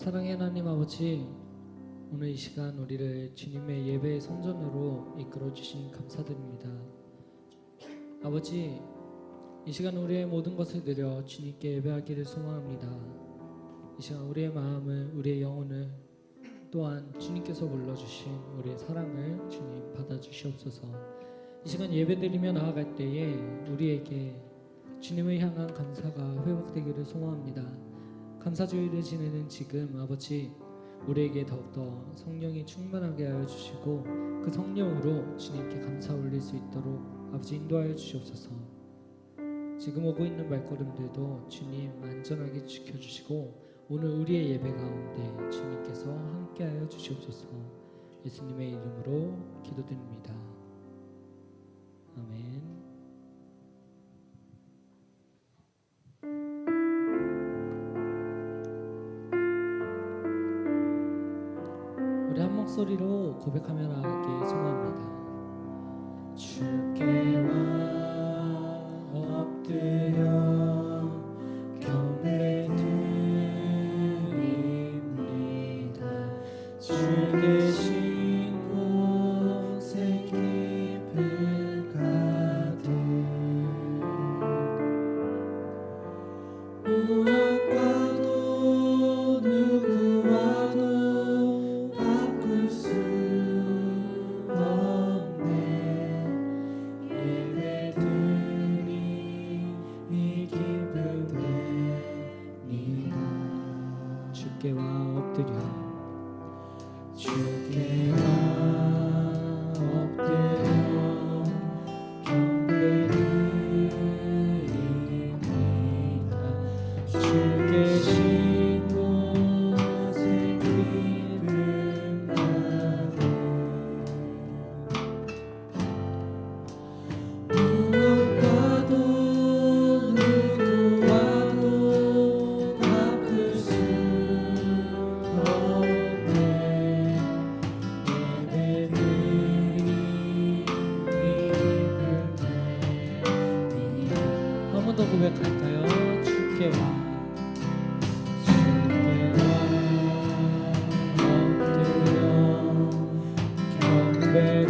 사랑의 하나님 아버지, 오늘 이 시간 우리를 주님의 예배의 성전으로 이끌어 주신 감사드립니다. 아버지, 이 시간 우리의 모든 것을 드려 주님께 예배하기를 소망합니다. 이 시간 우리의 마음을, 우리의 영혼을, 또한 주님께서 불러주신 우리의 사랑을 주님 받아주시옵소서. 이 시간 예배드리며 나아갈 때에 우리에게 주님을 향한 감사가 회복되기를 소망합니다. 감사주일을 지내는 지금 아버지, 우리에게 더욱더 성령이 충만하게 하여 주시고 그 성령으로 주님께 감사 올릴 수 있도록 아버지 인도하여 주시옵소서. 지금 오고 있는 발걸음들도 주님 안전하게 지켜주시고 오늘 우리의 예배 가운데 주님께서 함께하여 주시옵소서. 예수님의 이름으로 기도드립니다. 아멘. 우리 한 목소리로 고백하며 나가기 소망합니다. 주께와 엎드려 경배드립니다. 주 계신 곳에 기쁨 가득 무엇과도 누구와도 바꿀 수 없네. 예배드리 이 기쁨입니다. 주께와 엎드려 주께와 엎드려 경배드립니다. 주 계신 곳에 기쁨 가득 무엇과도 누구와도 바꿀 수 없네. 예배드리 한 번 더 고백할까요? 주께와 엎드려 경배드립니다.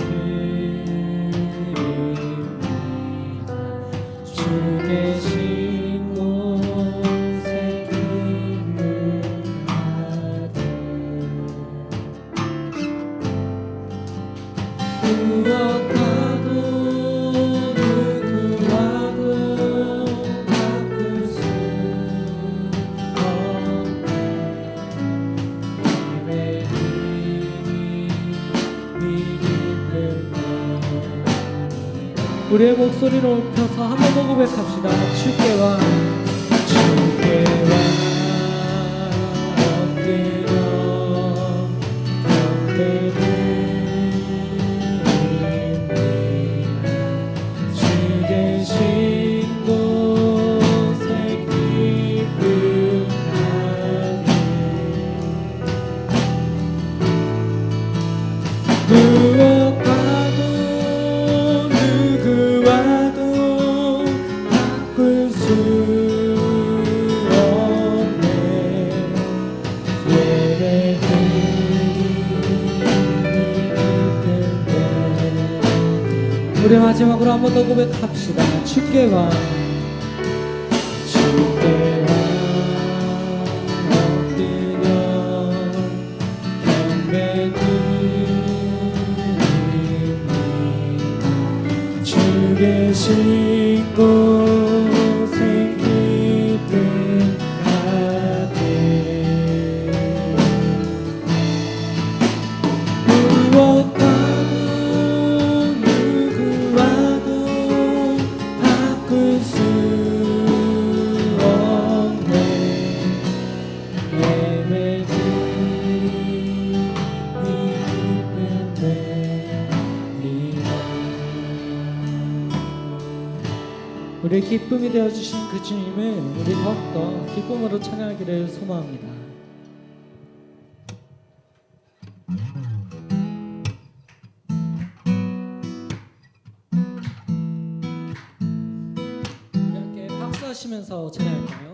주 계신 곳에 기쁨 가득 무엇과도 누구와도 바꿀 수 없네. 예배드리니 이 기쁨 우리의 목소리를 높여서 한 번 더 고백합시다. 주께와 엎드려 경배드립니다. 주 계신 곳에 기쁨 가득 무엇과도 누구와도 바꿀 수 없네. 예배드리니 우리 마지막으로 한 번 더 고백합시다. 주께와 엎드려 경배드립니다. 주 계신 곳에 기쁨 가득 무엇과도 누구와도 바꿀 수 없네. 예배드리니 기쁨됩니다. 우리의 기쁨이 되어주신 그 주님을 우리 더욱더 기쁨으로 찬양하기를 소망합니다. 우리 함께 박수하시면서 찬양할까요?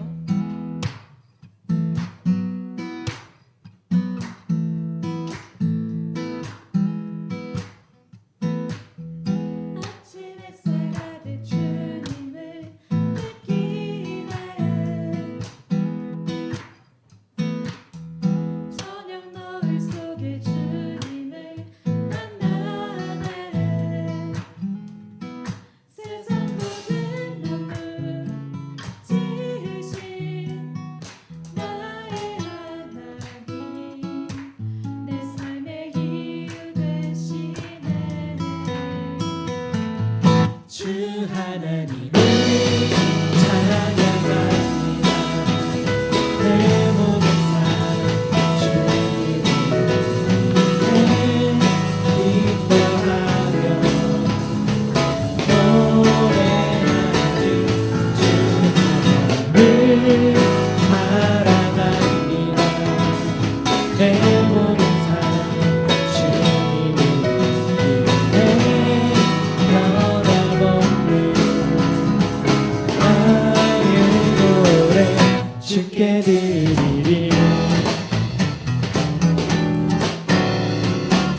주께 드리리.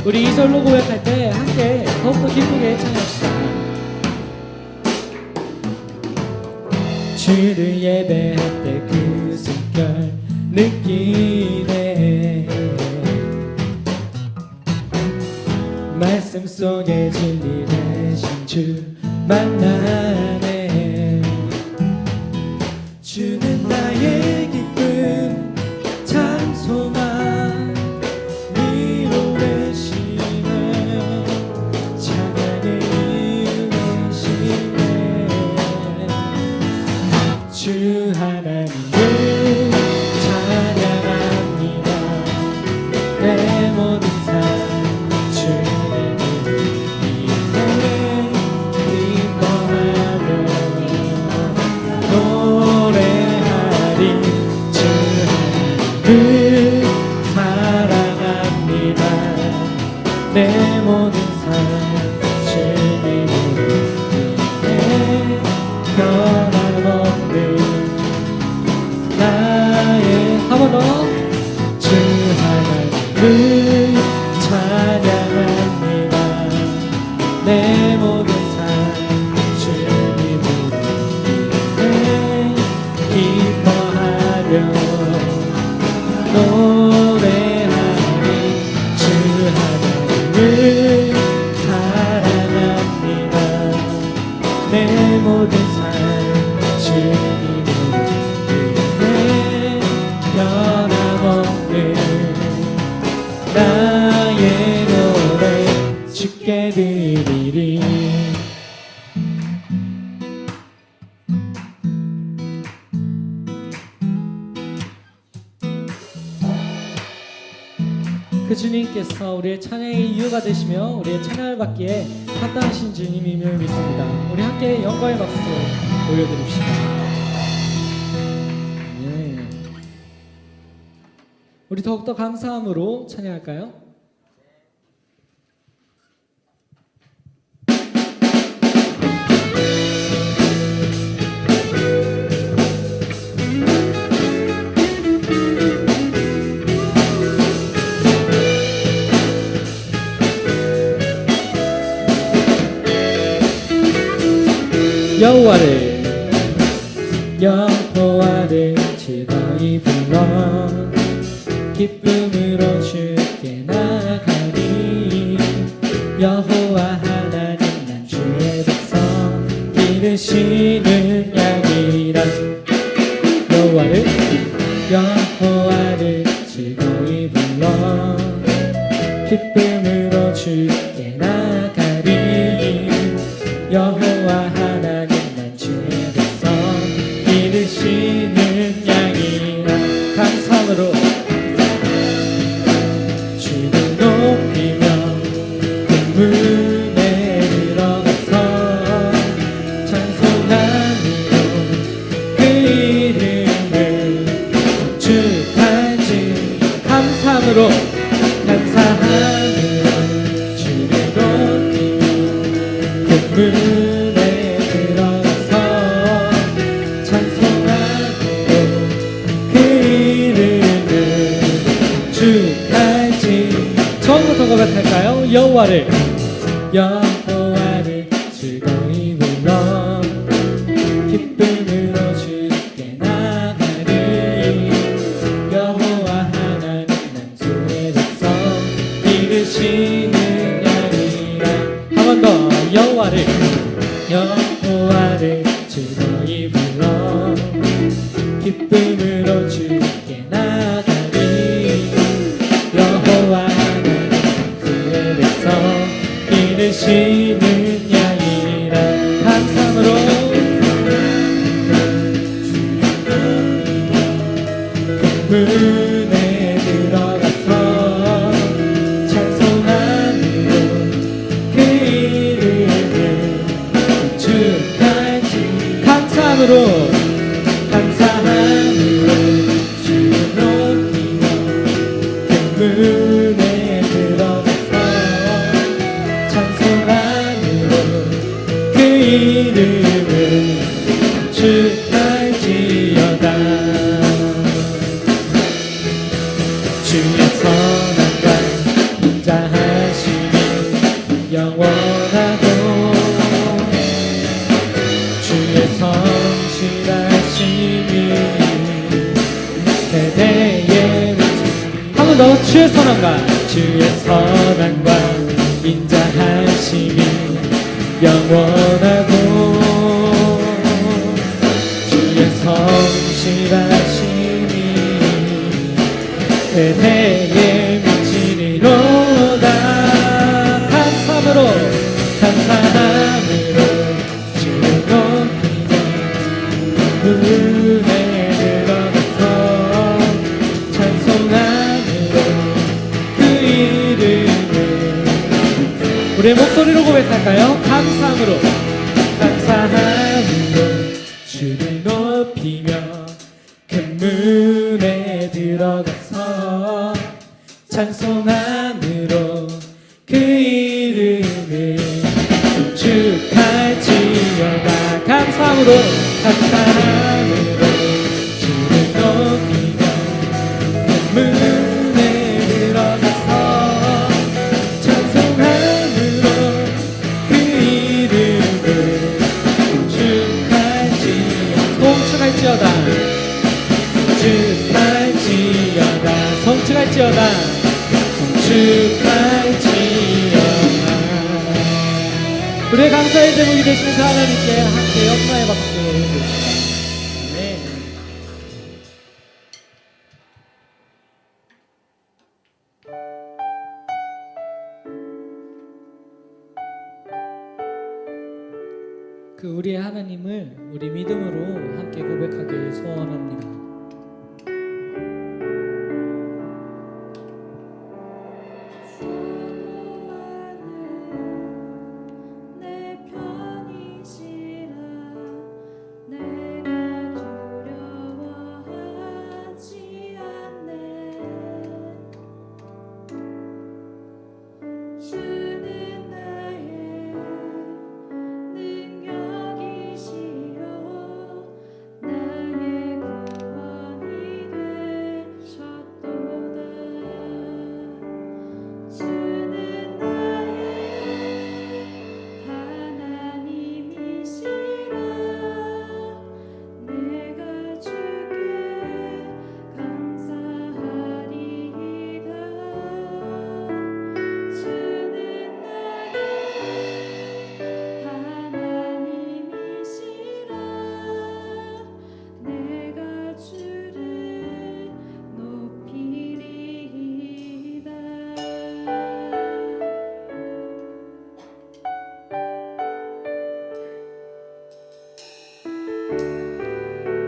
우리 이 절로 고백할 때 함께 더욱더 기쁘게 찬양합시다. 주를 예배할 때 그 숨결 느끼네. 말씀 속에 진리 되신 주 만나네. 주는 나의 기쁨 참 소망 위로 되시네. 찬양의 이유 되시네. 주 하나님을 찬양합니다. 내 모든 삶 주님을 위해 기뻐하며 노래하리. 주 하나님을 사랑합니다. 내 모든 삶 주님을 위해 변함없는 나의 한 번 더. 주 하나님을 찬양합니다. 내 모든 삶 주님을 위해 기뻐하며 노래하리. 주 하나님을 사랑합니다. 내 모든 삶 주님을 위해 변함없는 나의 노래 주께 드리리. 그 주님께서 우리의 찬양의 이유가 되시며 우리의 찬양을 받기에 합당하신 주님임을 믿습니다. 우리 함께 영광의 박수 올려드립시다. 예. 우리 더욱더 감사함으로 찬양할까요? 여호와를 즐거이 불러 기쁨으로 주께 나가리. 여호와 하나님 난 주의 백성 기르시는 양이라. 여호와를 즐거이 불러 기쁨으로 주께 나가리. 여호와 하나님 난 주의 백성 기르시는 양이라. 감사함으로 주를 높이며 문에 들어가서 찬송함으로 그 이름을 축하지. 감사함으로 주를 높이며 문에 들어가서 찬송하고 그 이름을 축하지. 처음부터 고백할까요? 여호와를 즐거이 불러 기쁨으로 주께 나가리. 여호와 하나님 난 주의 백성 기르시는 양이라. 한 번 더. 여호와를 즐거이 불러 기쁨으로 주께 나가리. 여호와 하나님 주의 백성 기르시는 양이라. 감사함으로 문에 들어가서 찬송함으로 그 이름을 축하지. 감사함으로 주를 높이며 그 문에 들어가서 찬송함으로 그 이름을 축할지어다. 세대의 한 번 더 주의 선함과 인자하심이 영원하고 주의 성실하심이 세대에 미치리로다. 감사함으로 주를 높이며 은혜 들어가서 찬송함으로 그 이름을 우리의 목소리로 고백할까요? 감사함으로 주를 높이며 큰 문에 들어가서 찬송함으로 그 이름을 축할지어다. 감사함으로 주를 높이며 큰 문에 들어가서 찬송함으로 그 이름을 성축할지어다. 우리의 감사의 제목이 되시는 하나님께 함께 영광의 박수 드립니다. 네. 그 우리의 하나님을 우리 믿음으로 함께 고백하길 소원합니다.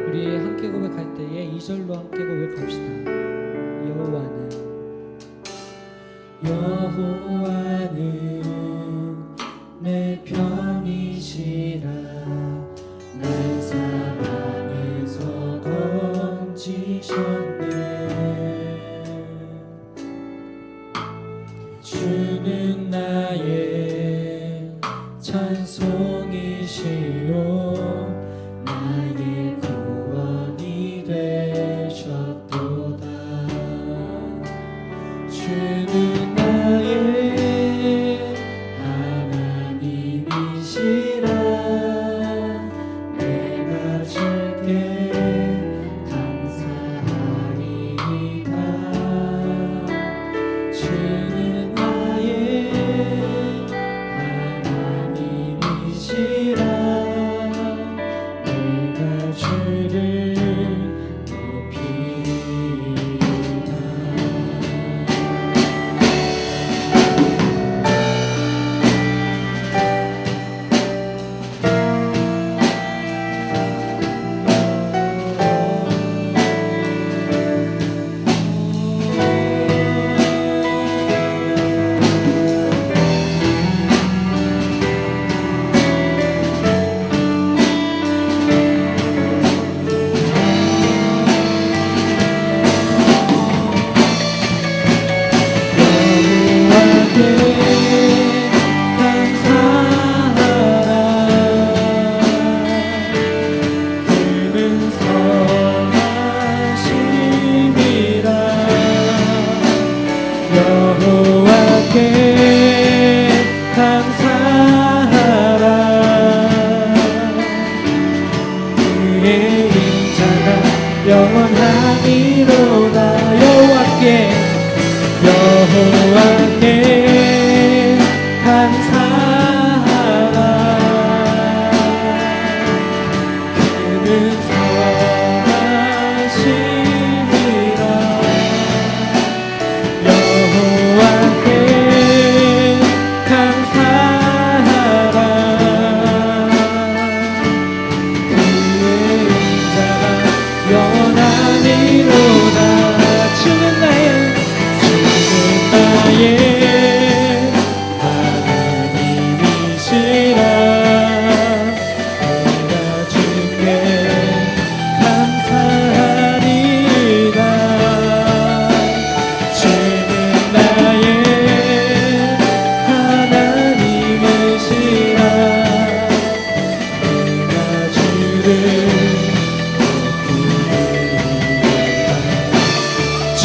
우리 함께 고백할 때에 2절로 함께 고백합시다. 여호와는 내 편이시라. 날 사방에서 건지셨네. 주는 나의 찬송이시요 나의 구원이 되셨도다. 주는 나의 하나님이시라. 내가 주께 감사하리이다. 주는 나의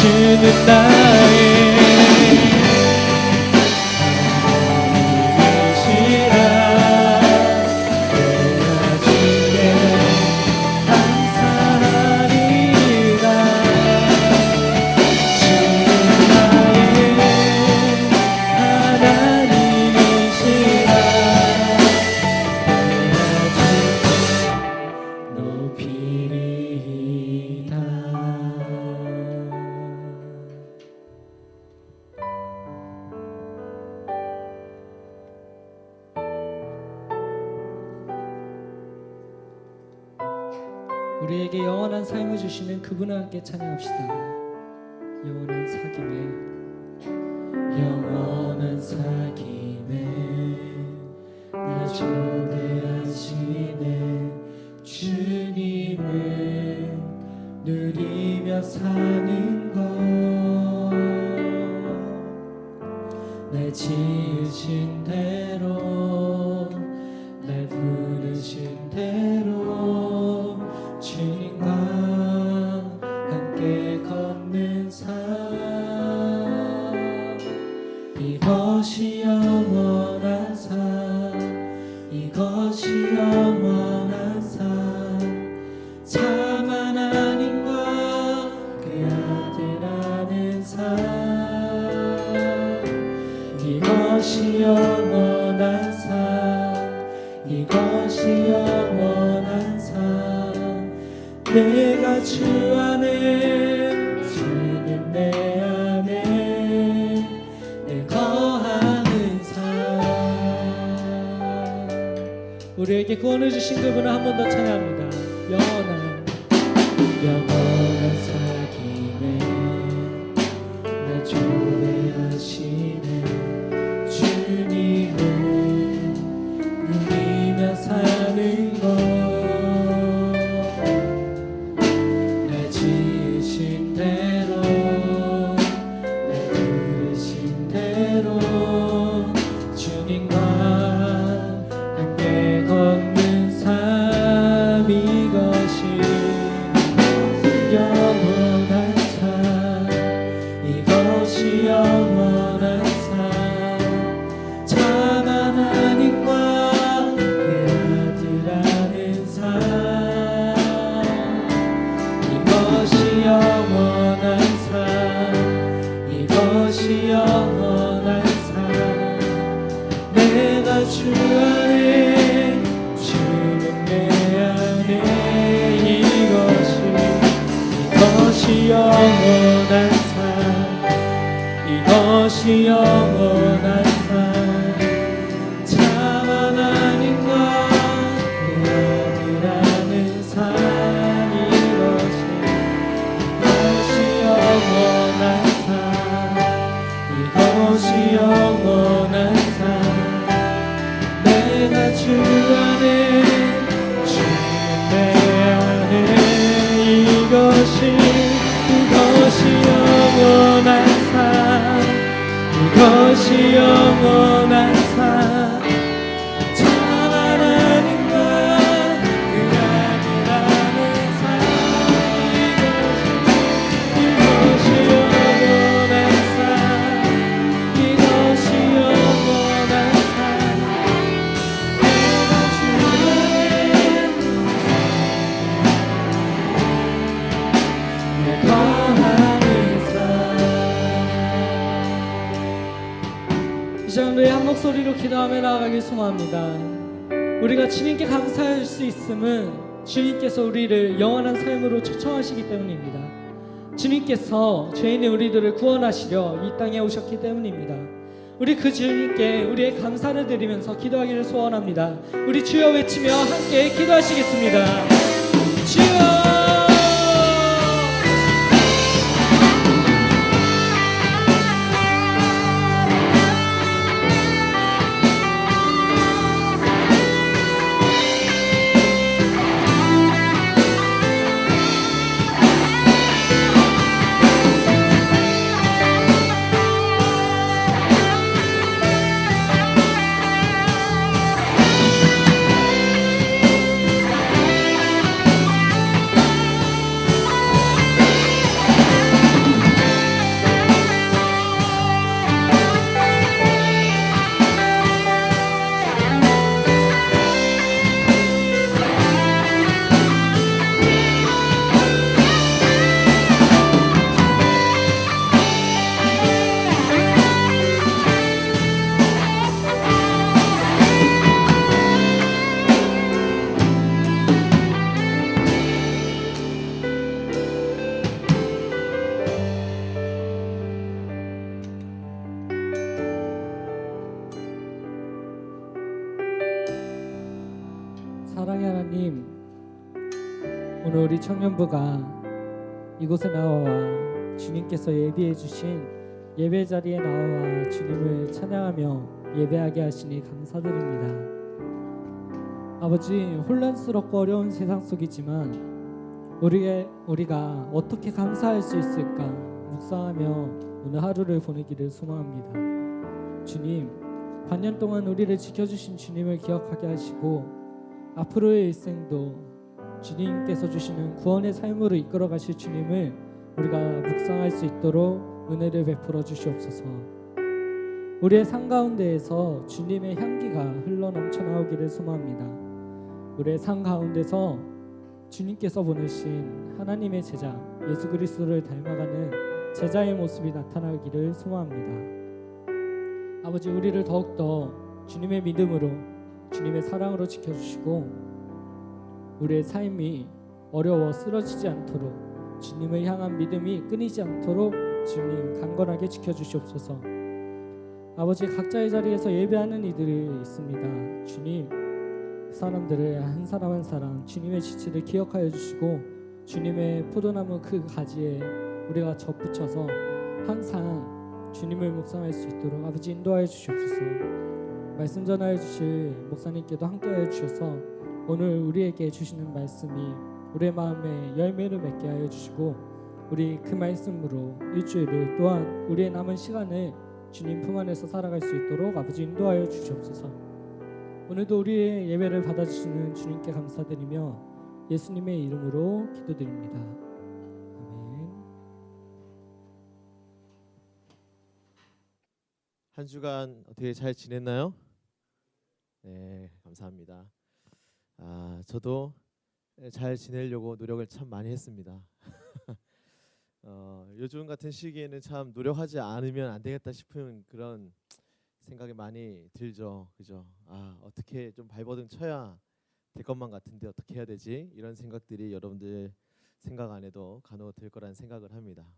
주는 나의 우리에게 영원한 삶을 주시는 그분과 함께 찬양합시다. 영원한 사귐에 영원한 사귐에 나 초대하시네 주님을 누리며 사는 것 날 지으신 대로 날 부르신 대로 주님과 함께 걷는 삶 이것이 영원한 삶 이것이 영원한 삶 참 하나님과 그 아들 아는 삶 이것이 영원한 삶 이것이 영원한 삶 내가 주 안에 주는 내 안에 내 거하는 삶 우리에게 구원을 주신 그분을 한 번 더 찬양합니다. 영원한 사귐에 나 초대하시네 주님을 누리며 사는 것 주 안에 주는 내 안에 이것이 영원한 삶 이것이 영원한 삶 참 하나님과 그 아들아는 삶 이것이 영원한 삶 이것이 영원한 삶 내가 주 안에 주는 내 안에 이것이 영원한 삶 이것이 영원한 삶 참 하나님과 그 아들아는 삶 이것이 영원한 삶 이것이 영원한 삶 이 시간 우리 한 목소리로 기도하며 나아가길 소망합니다. 우리가 주님께 감사할 수 있음은 주님께서 우리를 영원한 삶으로 초청하시기 때문입니다. 주님께서 죄인의 우리들을 구원하시려 이 땅에 오셨기 때문입니다. 우리 그 주님께 우리의 감사를 드리면서 기도하기를 소원합니다. 우리 주여 외치며 함께 기도하시겠습니다. 주여 오늘 우리 청년부가 이곳에 나와 주님께서 예비해 주신 예배 자리에 나와 주님을 찬양하며 예배하게 하시니 감사드립니다. 아버지, 혼란스럽고 어려운 세상 속이지만 우리가 어떻게 감사할 수 있을까 묵상하며 오늘 하루를 보내기를 소망합니다. 주님, 반년 동안 우리를 지켜주신 주님을 기억하게 하시고 앞으로의 일생도 주님께서 주시는 구원의 삶으로 이끌어 가실 주님을 우리가 묵상할 수 있도록 은혜를 베풀어 주시옵소서. 우리의 삶 가운데에서 주님의 향기가 흘러 넘쳐 나오기를 소망합니다. 우리의 삶 가운데서 주님께서 보내신 하나님의 제자 예수 그리스도를 닮아가는 제자의 모습이 나타나기를 소망합니다. 아버지, 우리를 더욱더 주님의 믿음으로 주님의 사랑으로 지켜주시고 우리의 삶이 어려워 쓰러지지 않도록 주님을 향한 믿음이 끊이지 않도록 주님 강건하게 지켜주시옵소서. 아버지, 각자의 자리에서 예배하는 이들이 있습니다. 주님, 그 사람들을 한 사람 한 사람 주님의 지체를 기억하여 주시고 주님의 포도나무 그 가지에 우리가 접붙여서 항상 주님을 묵상할 수 있도록 아버지 인도하여 주시옵소서. 말씀 전하여 주실 목사님께도 함께하여 주셔서 오늘 우리에게 주시는 말씀이 우리의 마음에 열매를 맺게 하여 주시고 우리 그 말씀으로 일주일을 또한 우리의 남은 시간을 주님 품 안에서 살아갈 수 있도록 아버지 인도하여 주시옵소서. 오늘도 우리의 예배를 받아주시는 주님께 감사드리며 예수님의 이름으로 기도드립니다. 아멘. 한 주간 어떻게 잘 지냈나요? 네, 감사합니다. 저도 잘 지내려고 노력을 참 많이 했습니다. 요즘 같은 시기에는 참 노력하지 않으면 안 되겠다 싶은 그런 생각이 많이 들죠. 그죠? 어떻게 좀 발버둥 쳐야 될 것만 같은데 어떻게 해야 되지? 이런 생각들이 여러분들 생각 안에도 간혹 들 거란 생각을 합니다.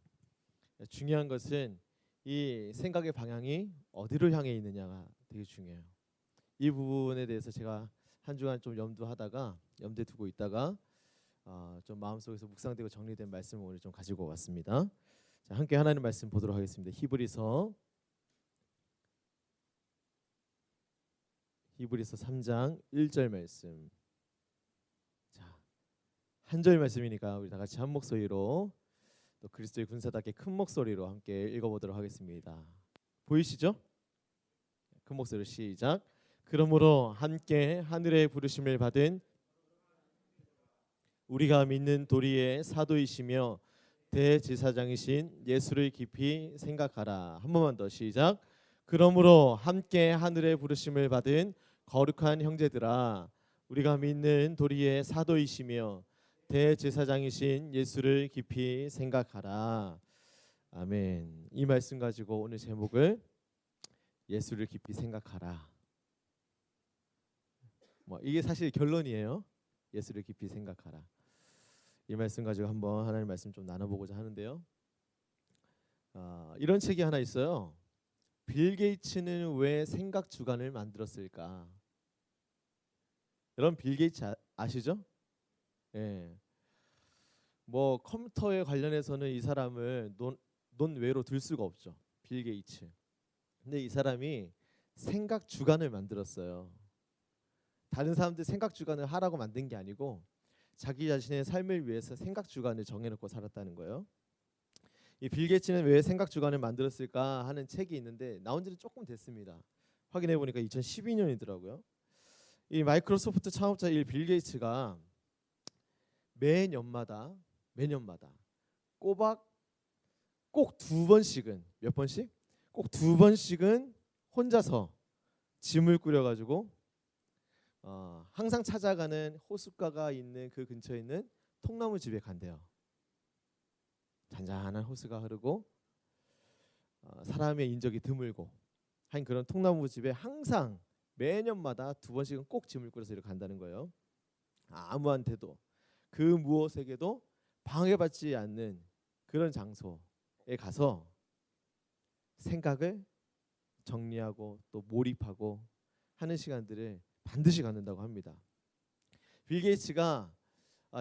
중요한 것은 이 생각의 방향이 어디로 향해 있느냐가 되게 중요해요. 이 부분에 대해서 제가 한 주간 좀 염두에 두고 있다가 좀 마음속에서 묵상되고 정리된 말씀을 오늘 좀 가지고 왔습니다. 자, 함께 하나님 말씀 보도록 하겠습니다. 히브리서 3장 1절 말씀. 자, 한 절 말씀이니까 우리 다 같이 한 목소리로 또 그리스도의 군사답게 큰 목소리로 함께 읽어보도록 하겠습니다. 보이시죠? 큰 목소리로 시작. 그러므로 함께 하늘의 부르심을 받은 우리가 믿는 도리의 사도이시며 대제사장이신 예수를 깊이 생각하라. 한 번만 더 시작. 그러므로 함께 하늘의 부르심을 받은 거룩한 형제들아, 우리가 믿는 도리의 사도이시며 대제사장이신 예수를 깊이 생각하라. 아멘. 이 말씀 가지고 오늘 제목을 예수를 깊이 생각하라. 이게 사실 결론이에요. 예수를 깊이 생각하라. 이 말씀 가지고 한번 하나님 말씀 좀 나눠보고자 하는데요. 이런 책이 하나 있어요. 빌 게이츠는 왜 생각 주간을 만들었을까? 여러분 빌 게이츠 아시죠? 예. 컴퓨터에 관련해서는 이 사람을 논외로 둘 수가 없죠. 빌 게이츠. 근데 이 사람이 생각 주간을 만들었어요. 다른 사람들 생각 주간을 하라고 만든 게 아니고 자기 자신의 삶을 위해서 생각 주간을 정해놓고 살았다는 거예요. 이 빌 게이츠는 왜 생각 주간을 만들었을까 하는 책이 있는데 나온 지는 조금 됐습니다. 확인해 보니까 2012년이더라고요. 이 마이크로소프트 창업자인 빌 게이츠가 매년마다 꼬박 꼭 2번씩은 몇 번씩? 꼭 2번씩은 혼자서 짐을 꾸려가지고 항상 찾아가는 호숫가가 있는 그 근처에 있는 통나무 집에 간대요. 잔잔한 호수가 흐르고 사람의 인적이 드물고 한 그런 통나무 집에 항상 매년마다 2번씩은 꼭 짐을 꾸려서 이렇게 간다는 거예요. 아무한테도 그 무엇에게도 방해받지 않는 그런 장소에 가서 생각을 정리하고 또 몰입하고 하는 시간들을 반드시 갖는다고 합니다. 빌 게이츠가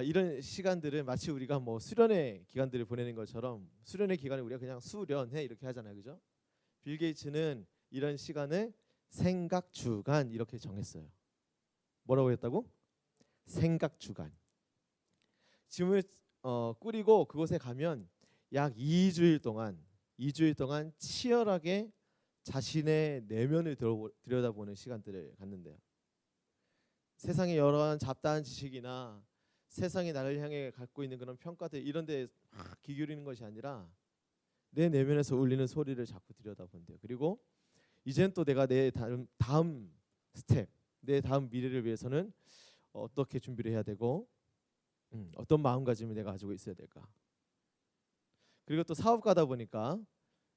이런 시간들은 마치 우리가 뭐 수련회 기간들을 보내는 것처럼 수련회 기간에 우리가 그냥 수련회 이렇게 하잖아요, 그죠? 빌 게이츠는 이런 시간을 생각 주간 이렇게 정했어요. 뭐라고 했다고? 생각 주간. 짐을 꾸리고 그곳에 가면 약 2주일 동안 치열하게 자신의 내면을 들여다보는 시간들을 갖는데요. 세상의 여러한 잡다한 지식이나 세상이 나를 향해 갖고 있는 그런 평가들 이런 데에 귀 기울이는 것이 아니라 내 내면에서 울리는 소리를 자꾸 들여다본대요. 그리고 이젠 또 내가 내 다음 스텝, 내 다음 미래를 위해서는 어떻게 준비를 해야 되고 어떤 마음가짐을 내가 가지고 있어야 될까. 그리고 또 사업가다 보니까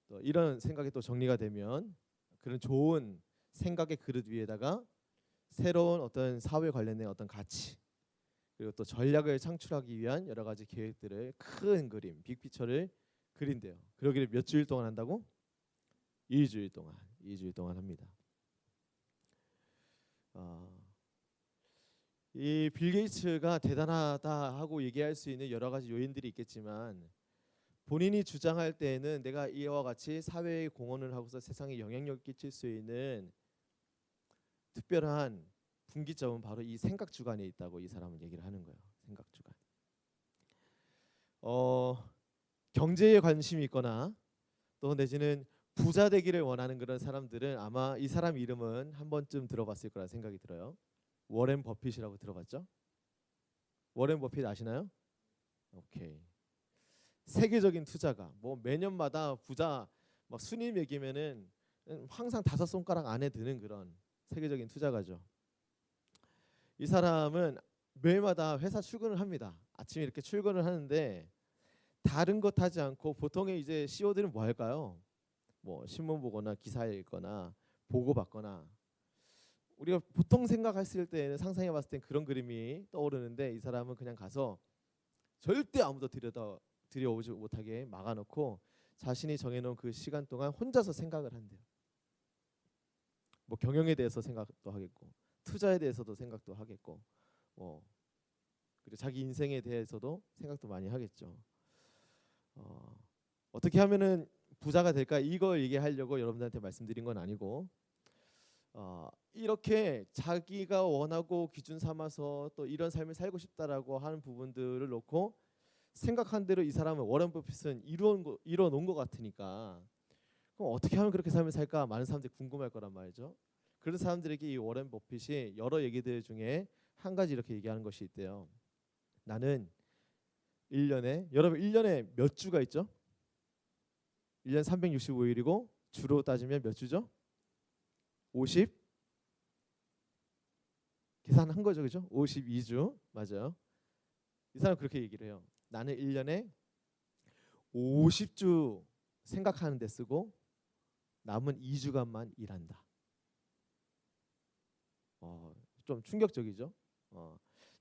또 이런 생각이 또 정리가 되면 그런 좋은 생각의 그릇 위에다가 새로운 어떤 사업에 관련된 어떤 가치 그리고 또 전략을 창출하기 위한 여러 가지 계획들을 큰 그림, 빅피처를 그린대요. 그러기를 몇 주일 동안 한다고? 2주일 동안 합니다. 이 빌 게이츠가 대단하다 하고 얘기할 수 있는 여러 가지 요인들이 있겠지만 본인이 주장할 때에는 내가 이와 같이 사회에 공헌을 하고서 세상에 영향력을 끼칠 수 있는 특별한 분기점은 바로 이 생각 주간에 있다고 이 사람은 얘기를 하는 거예요. 생각 주간. 경제에 관심이 있거나 또 내지는 부자 되기를 원하는 그런 사람들은 아마 이 사람 이름은 한 번쯤 들어봤을 거라 생각이 들어요. 워렌 버핏이라고 들어봤죠? 워렌 버핏 아시나요? 오케이. 세계적인 투자가 뭐 매년마다 부자 막 순위 매기면은 항상 5손가락 안에 드는 그런 세계적인 투자가죠. 이 사람은 매일마다 회사 출근을 합니다. 아침에 이렇게 출근을 하는데 다른 것 하지 않고 보통의 이제 CEO들은 뭐 할까요? 뭐 신문 보거나 기사 읽거나 보고 받거나 우리가 보통 생각했을 때는 상상해 봤을 땐 그런 그림이 떠오르는데 이 사람은 그냥 가서 절대 아무도 들여오지 못하게 막아놓고 자신이 정해놓은 그 시간 동안 혼자서 생각을 한대요. 뭐 경영에 대해서 생각도 하겠고 투자에 대해서도 생각도 하겠고 그리고 자기 인생에 대해서도 생각도 많이 하겠죠. 어떻게 하면은 부자가 될까 이걸 얘기하려고 여러분들한테 말씀드린 건 아니고 이렇게 자기가 원하고 기준 삼아서 또 이런 삶을 살고 싶다라고 하는 부분들을 놓고 생각한 대로 이 사람은 워런 버핏은 이뤄 놓은 것 같으니까 그럼 어떻게 하면 그렇게 삶을 살까 많은 사람들이 궁금할 거란 말이죠. 그런 사람들에게 이 워런 버핏이 여러 얘기들 중에 한 가지 이렇게 얘기하는 것이 있대요. 나는 1년에 여러분 1년에 몇 주가 있죠? 1년 365일이고 주로 따지면 몇 주죠? 50 계산한 거죠, 그죠? 52주 맞아요. 이 사람 그렇게 얘기를 해요. 나는 1년에 50주 생각하는 데 쓰고 남은 2주간만 일한다. 좀 충격적이죠.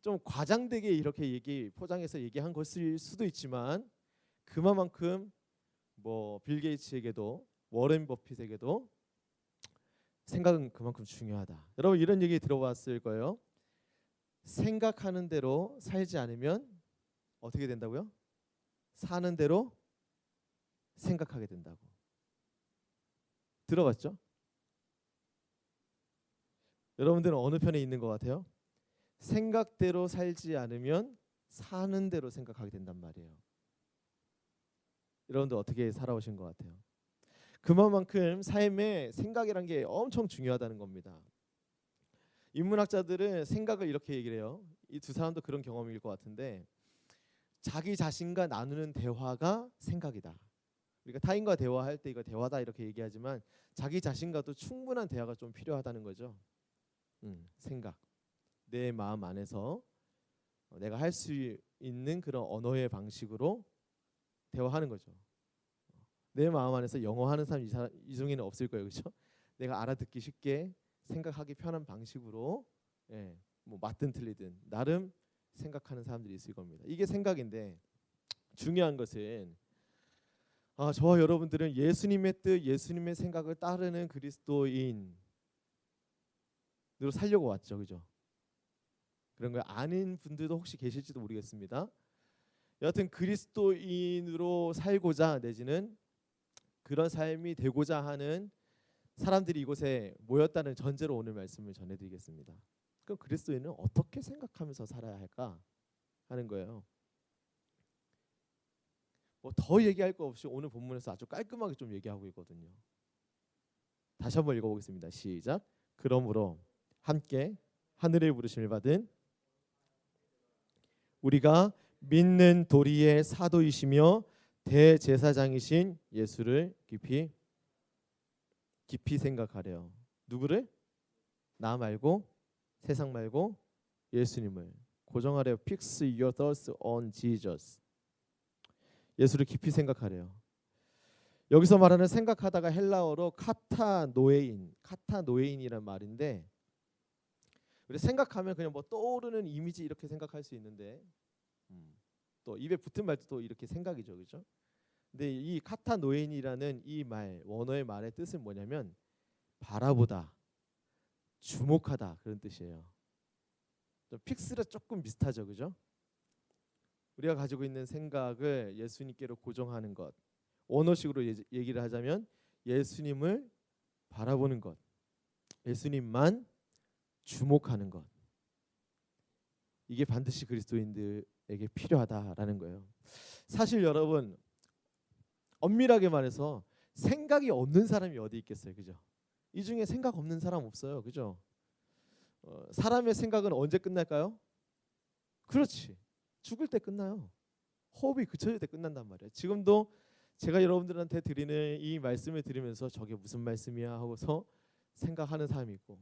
좀 과장되게 이렇게 포장해서 얘기한 것일 수도 있지만 그만큼 뭐 빌 게이츠에게도 워렌 버핏에게도 생각은 그만큼 중요하다. 여러분 이런 얘기 들어봤을 거예요. 생각하는 대로 살지 않으면 어떻게 된다고요? 사는 대로 생각하게 된다고. 들어봤죠? 여러분들은 어느 편에 있는 것 같아요? 생각대로 살지 않으면 사는 대로 생각하게 된단 말이에요. 여러분들 어떻게 살아오신 것 같아요? 그만큼 삶에 생각이란 게 엄청 중요하다는 겁니다. 인문학자들은 생각을 이렇게 얘기를 해요. 이 두 사람도 그런 경험일 것 같은데 자기 자신과 나누는 대화가 생각이다. 우리가 타인과 대화할 때 이거 대화다 이렇게 얘기하지만 자기 자신과도 충분한 대화가 좀 필요하다는 거죠. 생각. 내 마음 안에서 내가 할 수 있는 그런 언어의 방식으로 대화하는 거죠. 내 마음 안에서 영어 하는 사람 이 중에는 없을 거예요, 그렇죠? 내가 알아듣기 쉽게 생각하기 편한 방식으로 뭐 맞든 틀리든 나름 생각하는 사람들이 있을 겁니다. 이게 생각인데 중요한 것은 저와 여러분들은 예수님의 뜻, 예수님의 생각을 따르는 그리스도인으로 살려고 왔죠, 그죠? 그런 걸 아는 분들도 혹시 계실지도 모르겠습니다. 여하튼 그리스도인으로 살고자 내지는 그런 삶이 되고자 하는 사람들이 이곳에 모였다는 전제로 오늘 말씀을 전해드리겠습니다. 그럼 그리스도인은 어떻게 생각하면서 살아야 할까 하는 거예요. 뭐 더 얘기할 거 없이 오늘 본문에서 아주 깔끔하게 좀 얘기하고 있거든요. 다시 한번 읽어보겠습니다. 시작. 그러므로 함께 하늘의 부르심을 받은 우리가 믿는 도리의 사도이시며 대제사장이신 예수를 깊이 생각하래요. 누구를? 나 말고 세상 말고 예수님을 고정하래요. Fix your thoughts on Jesus. 예수를 깊이 생각하래요. 여기서 말하는 생각하다가 헬라어로 카타노에인이란 말인데, 우리 생각하면 그냥 뭐 떠오르는 이미지 이렇게 생각할 수 있는데, 또 입에 붙은 말도 또 이렇게 생각이죠, 그렇죠? 근데 이 카타노에인이라는 이 말, 원어의 말의 뜻은 뭐냐면 바라보다, 주목하다 그런 뜻이에요. 좀 픽스랑 조금 비슷하죠, 그죠? 우리가 가지고 있는 생각을 예수님께로 고정하는 것, 원어식으로 얘기를 하자면 예수님을 바라보는 것, 예수님만 주목하는 것, 이게 반드시 그리스도인들에게 필요하다라는 거예요. 사실 여러분, 엄밀하게 말해서 생각이 없는 사람이 어디 있겠어요, 그죠? 이 중에 생각 없는 사람 없어요, 그죠? 사람의 생각은 언제 끝날까요? 그렇지, 죽을 때 끝나요. 호흡이 그쳐질 때 끝난단 말이에요. 지금도 제가 여러분들한테 드리는 이 말씀을 들으면서 저게 무슨 말씀이야 하고서 생각하는 사람이 있고,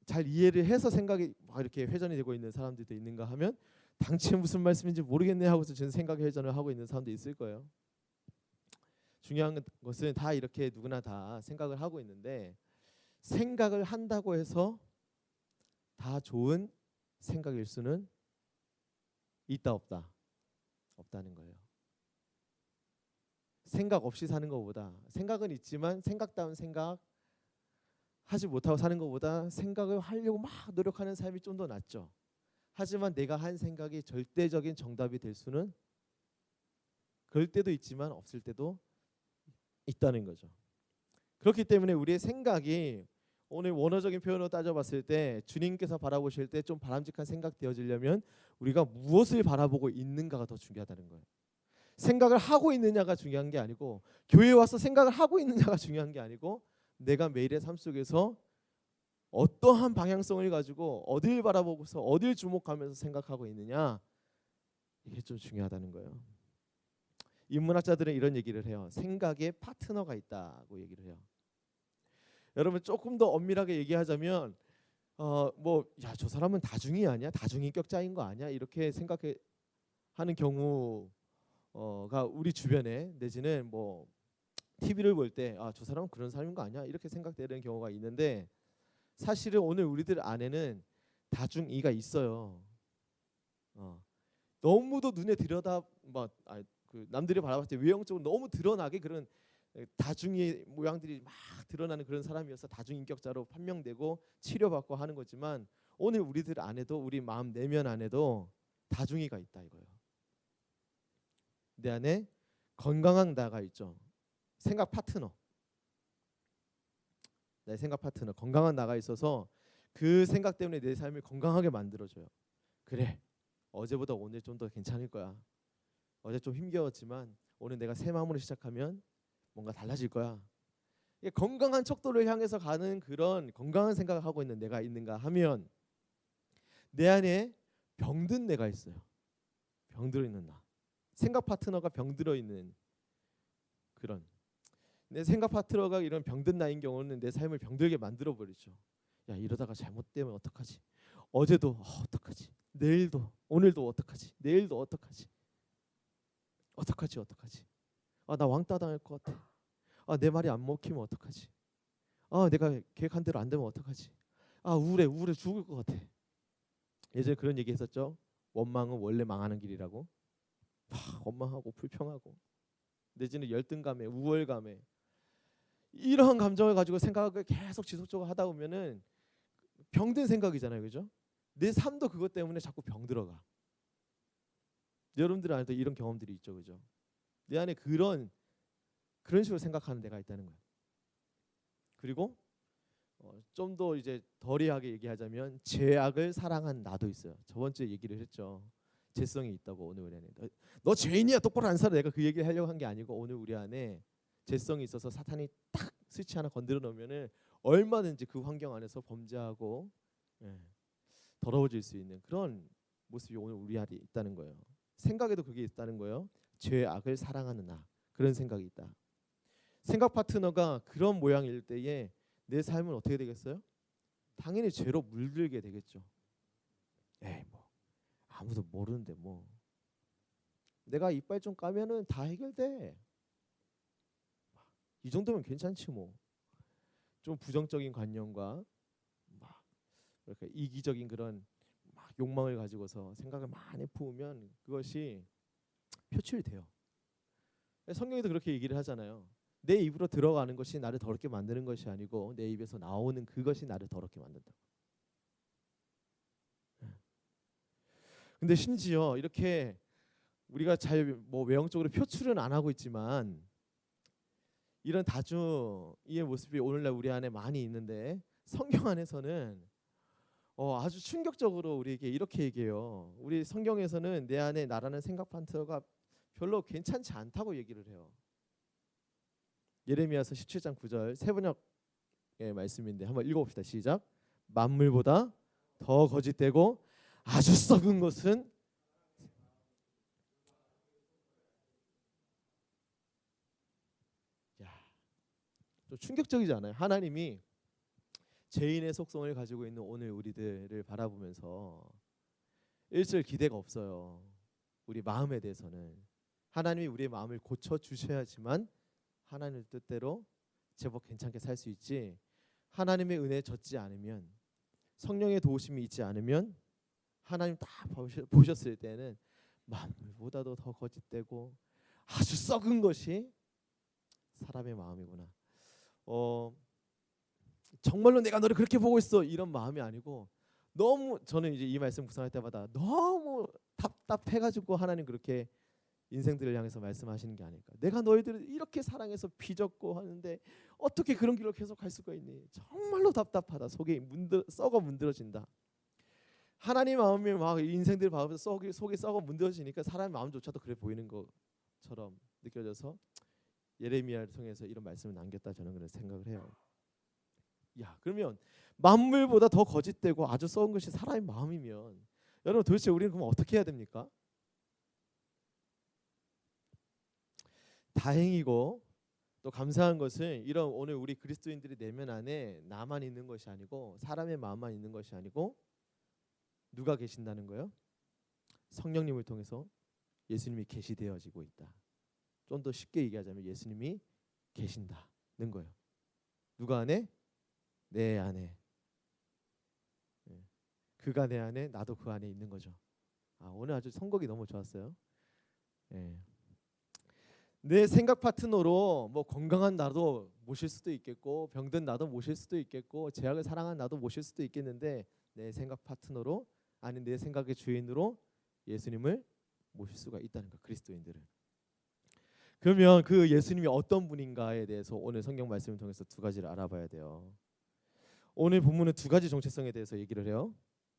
잘 이해를 해서 생각이 막 이렇게 회전이 되고 있는 사람들도 있는가 하면 당최 무슨 말씀인지 모르겠네 하고서 지금 생각 회전을 하고 있는 사람도 있을 거예요. 중요한 것은 다 이렇게 누구나 다 생각을 하고 있는데, 생각을 한다고 해서 다 좋은 생각일 수는 있다 없다? 없다는 거예요. 생각 없이 사는 것보다, 생각은 있지만 생각다운 생각 하지 못하고 사는 것보다 생각을 하려고 막 노력하는 삶이 좀 더 낫죠. 하지만 내가 한 생각이 절대적인 정답이 될 수는, 그럴 때도 있지만 없을 때도 있다는 거죠. 그렇기 때문에 우리의 생각이 오늘 원어적인 표현으로 따져봤을 때 주님께서 바라보실 때 좀 바람직한 생각 되어지려면 우리가 무엇을 바라보고 있는가가 더 중요하다는 거예요. 생각을 하고 있느냐가 중요한 게 아니고, 교회에 와서 생각을 하고 있느냐가 중요한 게 아니고, 내가 매일의 삶 속에서 어떠한 방향성을 가지고 어딜 바라보고서 어딜 주목하면서 생각하고 있느냐, 이게 좀 중요하다는 거예요. 인문학자들은 이런 얘기를 해요. 생각에 파트너가 있다고 얘기를 해요. 여러분, 조금 더 엄밀하게 얘기하자면 저 사람은 다중이 아니야? 다중인격자인 거 아니야? 이렇게 생각하는 경우가 우리 주변에, 내지는 뭐 TV를 볼 때 저 사람은 그런 사람인 거 아니야? 이렇게 생각되는 경우가 있는데, 사실은 오늘 우리들 안에는 다중이가 있어요. 너무도 눈에 남들이 바라봤을 때 외형적으로 너무 드러나게 그런 다중의 모양들이 막 드러나는 그런 사람이어서 다중인격자로 판명되고 치료받고 하는 거지만, 오늘 우리들 안에도, 우리 마음 내면 안에도 다중이가 있다 이거예요. 내 안에 건강한 나가 있죠. 생각 파트너, 내 생각 파트너, 건강한 나가 있어서 그 생각 때문에 내 삶을 건강하게 만들어줘요. 그래, 어제보다 오늘 좀 더 괜찮을 거야. 어제 좀 힘겨웠지만 오늘 내가 새 마음으로 시작하면 뭔가 달라질 거야. 이게 건강한 척도를 향해서 가는 그런 건강한 생각을 하고 있는 내가 있는가 하면, 내 안에 병든 내가 있어요. 병들어 있는 나, 생각 파트너가 병들어 있는 그런, 내 생각 파트너가 이런 병든 나인 경우는 내 삶을 병들게 만들어 버리죠. 야, 이러다가 잘못되면 어떡하지? 어제도 어떡하지? 내일도, 오늘도 어떡하지? 내일도 어떡하지? 어떡하지? 나 왕따 당할 것 같아. 내 말이 안 먹히면 어떡하지? 내가 계획한 대로 안 되면 어떡하지? 우울해 죽을 것 같아. 예전에 그런 얘기 했었죠. 원망은 원래 망하는 길이라고. 원망하고 불평하고, 내지는 열등감에, 우월감에, 이러한 감정을 가지고 생각을 계속 지속적으로 하다 보면은 병든 생각이잖아요, 그죠? 내 삶도 그것 때문에 자꾸 병들어가. 여러분들 안에도 이런 경험들이 있죠, 그죠? 내 안에 그런 식으로 생각하는 데가 있다는 거예요. 그리고 좀 더 이제 더리하게 얘기하자면 죄악을 사랑한 나도 있어요. 저번 주에 얘기를 했죠. 죄성이 있다고. 오늘 우리 안에 너 죄인이야, 똑바로 안 살아. 내가 그 얘기를 하려고 한 게 아니고, 오늘 우리 안에 죄성이 있어서 사탄이 딱 스위치 하나 건드려 놓으면은 얼마든지 그 환경 안에서 범죄하고 더러워질 수 있는 그런 모습이 오늘 우리 안에 있다는 거예요. 생각에도 그게 있다는 거예요. 죄악을 사랑하는 나, 그런 생각이 있다. 생각 파트너가 그런 모양일 때에 내 삶은 어떻게 되겠어요? 당연히 죄로 물들게 되겠죠. 에이, 뭐 아무도 모르는데 뭐 내가 이빨 좀 까면은 다 해결돼. 이 정도면 괜찮지 뭐. 좀 부정적인 관념과 막 이렇게 이기적인 그런 막 욕망을 가지고서 생각을 많이 품으면 그것이 표출이 돼요. 성경에도 그렇게 얘기를 하잖아요. 내 입으로 들어가는 것이 나를 더럽게 만드는 것이 아니고 내 입에서 나오는 그것이 나를 더럽게 만든다. 근데 심지어 이렇게 우리가 잘 뭐 외형적으로 표출은 안 하고 있지만 이런 다중이의 모습이 오늘날 우리 안에 많이 있는데, 성경 안에서는 아주 충격적으로 우리에게 이렇게 얘기해요. 우리 성경에서는 내 안에 나라는 생각 파트너가 별로 괜찮지 않다고 얘기를 해요. 예레미야서 17장 9절 세번역의 말씀인데 한번 읽어봅시다. 시작. 만물보다 더 거짓되고 아주 썩은 것은 좀 충격적이지 않아요? 하나님이 죄인의 속성을 가지고 있는 오늘 우리들을 바라보면서 일절 기대가 없어요. 우리 마음에 대해서는 하나님이 우리의 마음을 고쳐 주셔야지만 하나님의 뜻대로 제법 괜찮게 살 수 있지, 하나님의 은혜에 젖지 않으면, 성령의 도우심이 있지 않으면 하나님 다 보셨을 때는 만물보다도 더 거짓되고 아주 썩은 것이 사람의 마음이구나. 정말로 내가 너를 그렇게 보고 있어, 이런 마음이 아니고, 너무 저는 이제 이 말씀 묵상할 때마다 너무 답답해가지고 하나님 그렇게 인생들을 향해서 말씀하시는 게 아닐까. 내가 너희들을 이렇게 사랑해서 빚었고 하는데 어떻게 그런 길로 계속 갈 수가 있니? 정말로 답답하다. 속이 썩어 문드러진다. 하나님 마음이 막 인생들 봐서 속이 썩어 문드러지니까 사람의 마음조차도 그래 보이는 것처럼 느껴져서 예레미야를 통해서 이런 말씀을 남겼다, 저는 그런 생각을 해요. 야, 그러면 만물보다 더 거짓되고 아주 썩은 것이 사람의 마음이면 여러분 도대체 우리는 그럼 어떻게 해야 됩니까? 다행이고 또 감사한 것은 이런 오늘 우리 그리스도인들이 내면 안에 나만 있는 것이 아니고 사람의 마음만 있는 것이 아니고 누가 계신다는 거예요? 성령님을 통해서 예수님이 계시되어지고 있다. 좀 더 쉽게 얘기하자면 예수님이 계신다는 거예요. 누가 안에? 내 안에. 그가 내 안에, 나도 그 안에 있는 거죠. 오늘 아주 선곡이 너무 좋았어요. 내 생각 파트너로 뭐 건강한 나도 모실 수도 있겠고, 병든 나도 모실 수도 있겠고, 죄악을 사랑한 나도 모실 수도 있겠는데, 내 생각 파트너로, 아니 내 생각의 주인으로 예수님을 모실 수가 있다는 거, 그리스도인들은. 그러면 그 예수님이 어떤 분인가에 대해서 오늘 성경 말씀을 통해서 두 가지를 알아봐야 돼요. 오늘 본문은 두 가지 정체성에 대해서 얘기를 해요.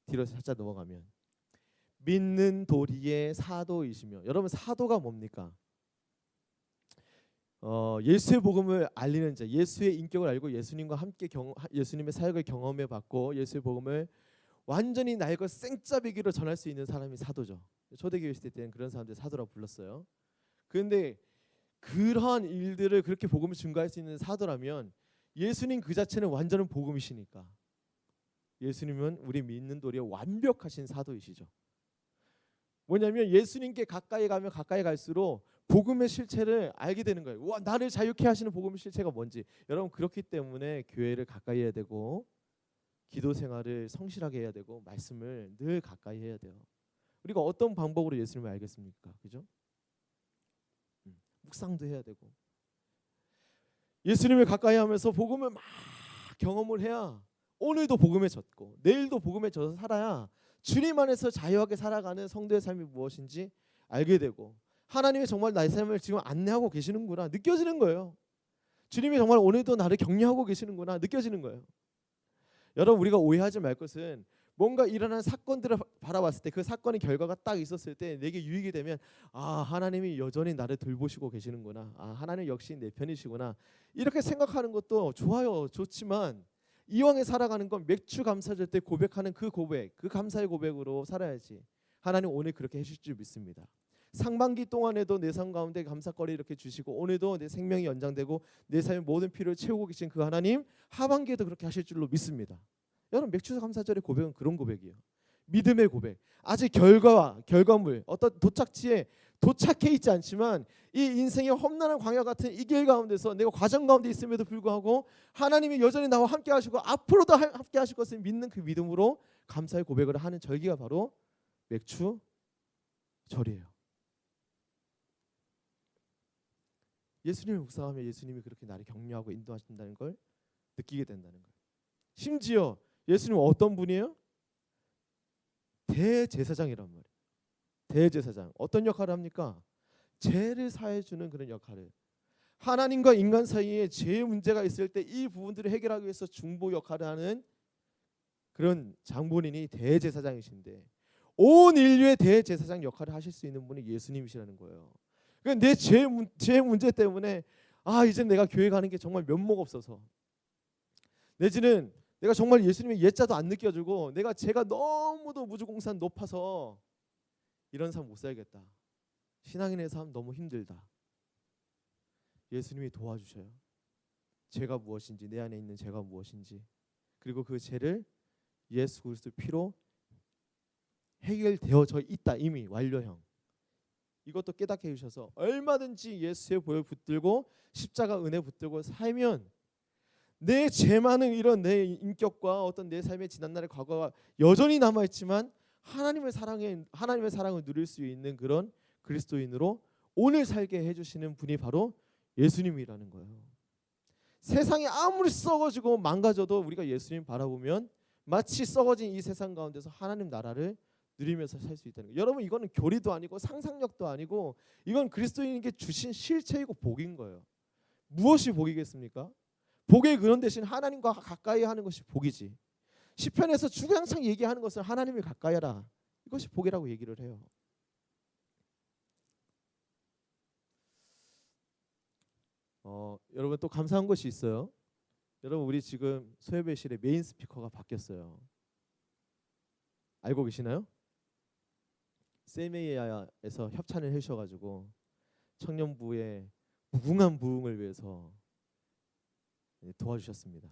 뒤로 살짝 넘어가면 믿는 도리의 사도이시며, 여러분 사도가 뭡니까? 예수의 복음을 알리는 자, 예수의 인격을 알고 예수님과 함께 예수님의 사역을 경험해 봤고 예수의 복음을 완전히 나의 것 생짜배기로 전할 수 있는 사람이 사도죠. 초대교회 시대 때는 그런 사람들 사도라고 불렀어요. 그런데 그러한 일들을 그렇게 복음을 증거할 수 있는 사도라면 예수님 그 자체는 완전한 복음이시니까 예수님은 우리 믿는 도리에 완벽하신 사도이시죠. 뭐냐면 예수님께 가까이 가면 가까이 갈수록 복음의 실체를 알게 되는 거예요. 와, 나를 자유케 하시는 복음의 실체가 뭔지. 여러분 그렇기 때문에 교회를 가까이 해야 되고 기도 생활을 성실하게 해야 되고 말씀을 늘 가까이 해야 돼요. 우리가 어떤 방법으로 예수님을 알겠습니까? 그죠? 묵상도 해야 되고 예수님을 가까이 하면서 복음을 막 경험을 해야 오늘도 복음에 젖고 내일도 복음에 젖어 살아야 주님 안에서 자유하게 살아가는 성도의 삶이 무엇인지 알게 되고 하나님이 정말 나의 삶을 지금 안내하고 계시는구나 느껴지는 거예요. 주님이 정말 오늘도 나를 격려하고 계시는구나 느껴지는 거예요. 여러분 우리가 오해하지 말 것은 뭔가 일어난 사건들을 바라봤을 때 그 사건의 결과가 딱 있었을 때 내게 유익이 되면 아 하나님이 여전히 나를 돌보시고 계시는구나. 아 하나님 역시 내 편이시구나. 이렇게 생각하는 것도 좋아요. 좋지만 이왕에 살아가는 건 맥주 감사절 때 고백하는 그 고백, 그 감사의 고백으로 살아야지. 하나님 오늘 그렇게 해주실 줄 믿습니다. 상반기 동안에도 내 삶 가운데 감사거리 이렇게 주시고 오늘도 내 생명이 연장되고 내 삶의 모든 필요를 채우고 계신 그 하나님 하반기에도 그렇게 하실 줄로 믿습니다. 여러분 맥주 감사절의 고백은 그런 고백이에요. 믿음의 고백. 아직 결과물 어떤 도착지에 도착해 있지 않지만 이 인생의 험난한 광야 같은 이 길 가운데서 내가 과정 가운데 있음에도 불구하고 하나님이 여전히 나와 함께 하시고 앞으로도 함께 하실 것을 믿는 그 믿음으로 감사의 고백을 하는 절기가 바로 맥주 절이에요. 예수님을 묵상하면 예수님이 그렇게 나를 격려하고 인도하신다는 걸 느끼게 된다는 거예요. 심지어 예수님은 어떤 분이에요? 대제사장이란 말이에요. 대제사장. 어떤 역할을 합니까? 죄를 사해 주는 그런 역할을. 하나님과 인간 사이에 죄의 문제가 있을 때 이 부분들을 해결하기 위해서 중보 역할을 하는 그런 장본인이 대제사장이신데 온 인류의 대제사장 역할을 하실 수 있는 분이 예수님이시라는 거예요. 그러니까 내 죄 문제 때문에 아 이제 내가 교회 가는 게 정말 면목 없어서 내지는 내가 정말 예수님의 옛자도 안 느껴지고 내가 죄가 너무도 무주공산 높아서 이런 삶 못 살겠다. 신앙인의 삶 너무 힘들다. 예수님이 도와주셔요. 죄가 무엇인지 내 안에 있는 죄가 무엇인지 그리고 그 죄를 예수 그리스도 피로 해결되어져 있다. 이미 완료형. 이것도 깨닫게 해주셔서 얼마든지 예수의 보혈 붙들고 십자가 은혜 붙들고 살면 내 죄 많은 이런 내 인격과 어떤 내 삶의 지난날의 과거가 여전히 남아있지만 하나님의 사랑을 누릴 수 있는 그런 그리스도인으로 오늘 살게 해주시는 분이 바로 예수님이라는 거예요. 세상이 아무리 썩어지고 망가져도 우리가 예수님 바라보면 마치 썩어진 이 세상 가운데서 하나님 나라를 누리면서 살 수 있다는 거예요. 여러분 이거는 교리도 아니고 상상력도 아니고 이건 그리스도인에게 주신 실체이고 복인 거예요. 무엇이 복이겠습니까? 복의 근원 대신 하나님과 가까이 하는 것이 복이지. 시편에서 주구장창 얘기하는 것은 하나님을 가까이 하라. 이것이 복이라고 얘기를 해요. 여러분 또 감사한 것이 있어요. 여러분 우리 지금 소예배실의 메인 스피커가 바뀌었어요. 알고 계시나요? 세메이아에서 협찬을 해주셔가지고 청년부의 무궁한 부흥을 위해서 도와주셨습니다.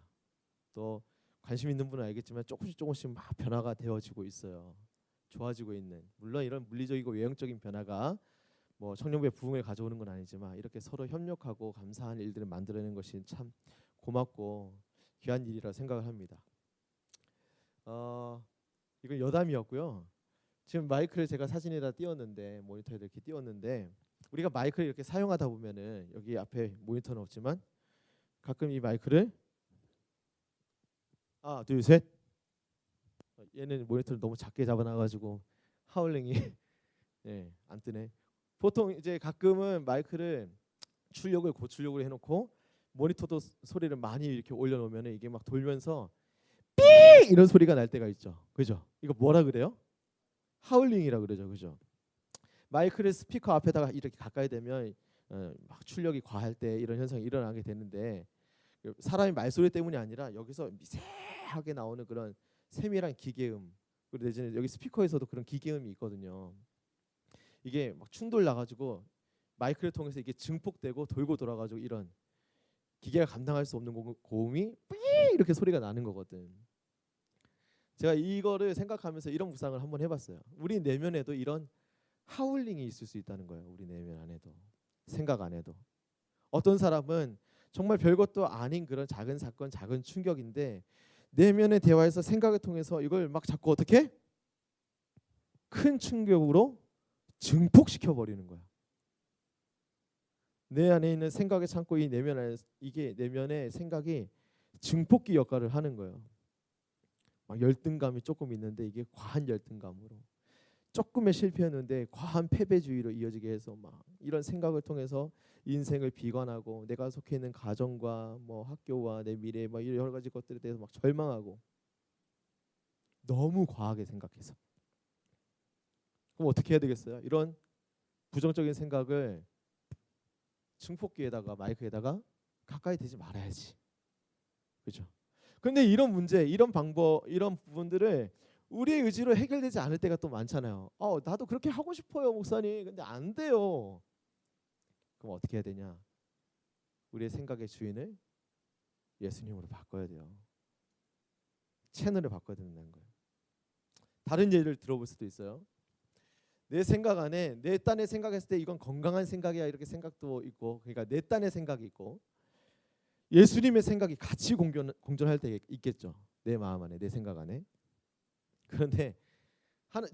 또 관심 있는 분은 알겠지만 조금씩 막 변화가 되어지고 있어요. 좋아지고 있는. 물론 이런 물리적이고 외형적인 변화가 뭐 청년부의 부흥을 가져오는 건 아니지만 이렇게 서로 협력하고 감사한 일들을 만들어내는 것이 참 고맙고 귀한 일이라 생각을 합니다. 이건 여담이었고요. 지금 마이크를 제가 사진에다 띄웠는데 모니터에 이렇게 띄웠는데 우리가 마이크를 이렇게 사용하다 보면은 여기 앞에 모니터는 없지만 가끔 이 마이크를 하나 둘 셋 얘는 모니터를 너무 작게 잡아놔가지고 하울링이 네, 안 뜨네. 보통 이제 가끔은 마이크를 출력을 고출력으로 해놓고 모니터도 소리를 많이 이렇게 올려놓으면 이게 막 돌면서 삐 이런 소리가 날 때가 있죠. 그죠? 이거 뭐라 그래요? 하울링이라 그러죠. 그죠? 마이크를 스피커 앞에다가 이렇게 가까이 대면 막 출력이 과할 때 이런 현상이 일어나게 되는데 사람의 말소리 때문이 아니라 여기서 미세하게 나오는 그런 세밀한 기계음 그리고 내지는 여기 스피커에서도 그런 기계음이 있거든요. 이게 막 충돌 나가지고 마이크를 통해서 이게 증폭되고 돌고 돌아가지고 이런 기계가 감당할 수 없는 고음이 삐 이렇게 소리가 나는 거거든. 제가 이거를 생각하면서 이런 묵상을 한번 해봤어요. 우리 내면에도 이런 하울링이 있을 수 있다는 거예요. 우리 내면 안에도 생각 안에도 어떤 사람은 정말 별것도 아닌 그런 작은 사건, 작은 충격인데 내면의 대화에서 생각을 통해서 이걸 막 자꾸 어떻게 큰 충격으로 증폭시켜 버리는 거야. 내 안에 있는 생각의 창고 이 내면 안에 이게 내면의 생각이 증폭기 역할을 하는 거예요. 막 열등감이 조금 있는데 이게 과한 열등감으로, 조금의 실패였는데 과한 패배주의로 이어지게 해서 막 이런 생각을 통해서 인생을 비관하고 내가 속해 있는 가정과 뭐 학교와 내 미래 뭐 이런 여러 가지 것들에 대해서 막 절망하고 너무 과하게 생각해서. 그럼 어떻게 해야 되겠어요? 이런 부정적인 생각을 증폭기에다가 마이크에다가 가까이 대지 말아야지. 그렇죠? 근데 이런 문제, 이런 방법, 이런 부분들을 우리의 의지로 해결되지 않을 때가 또 많잖아요. 나도 그렇게 하고 싶어요, 목사님. 근데 안 돼요. 그럼 어떻게 해야 되냐? 우리의 생각의 주인을 예수님으로 바꿔야 돼요. 채널을 바꿔야 된다는 거예요. 다른 예를 들어볼 수도 있어요. 내 생각 안에 내 딴의 생각했을 때 이건 건강한 생각이야 이렇게 생각도 있고, 그러니까 내 딴의 생각이 있고 예수님의 생각이 같이 공존할 때 있겠죠. 내 마음 안에, 내 생각 안에. 그런데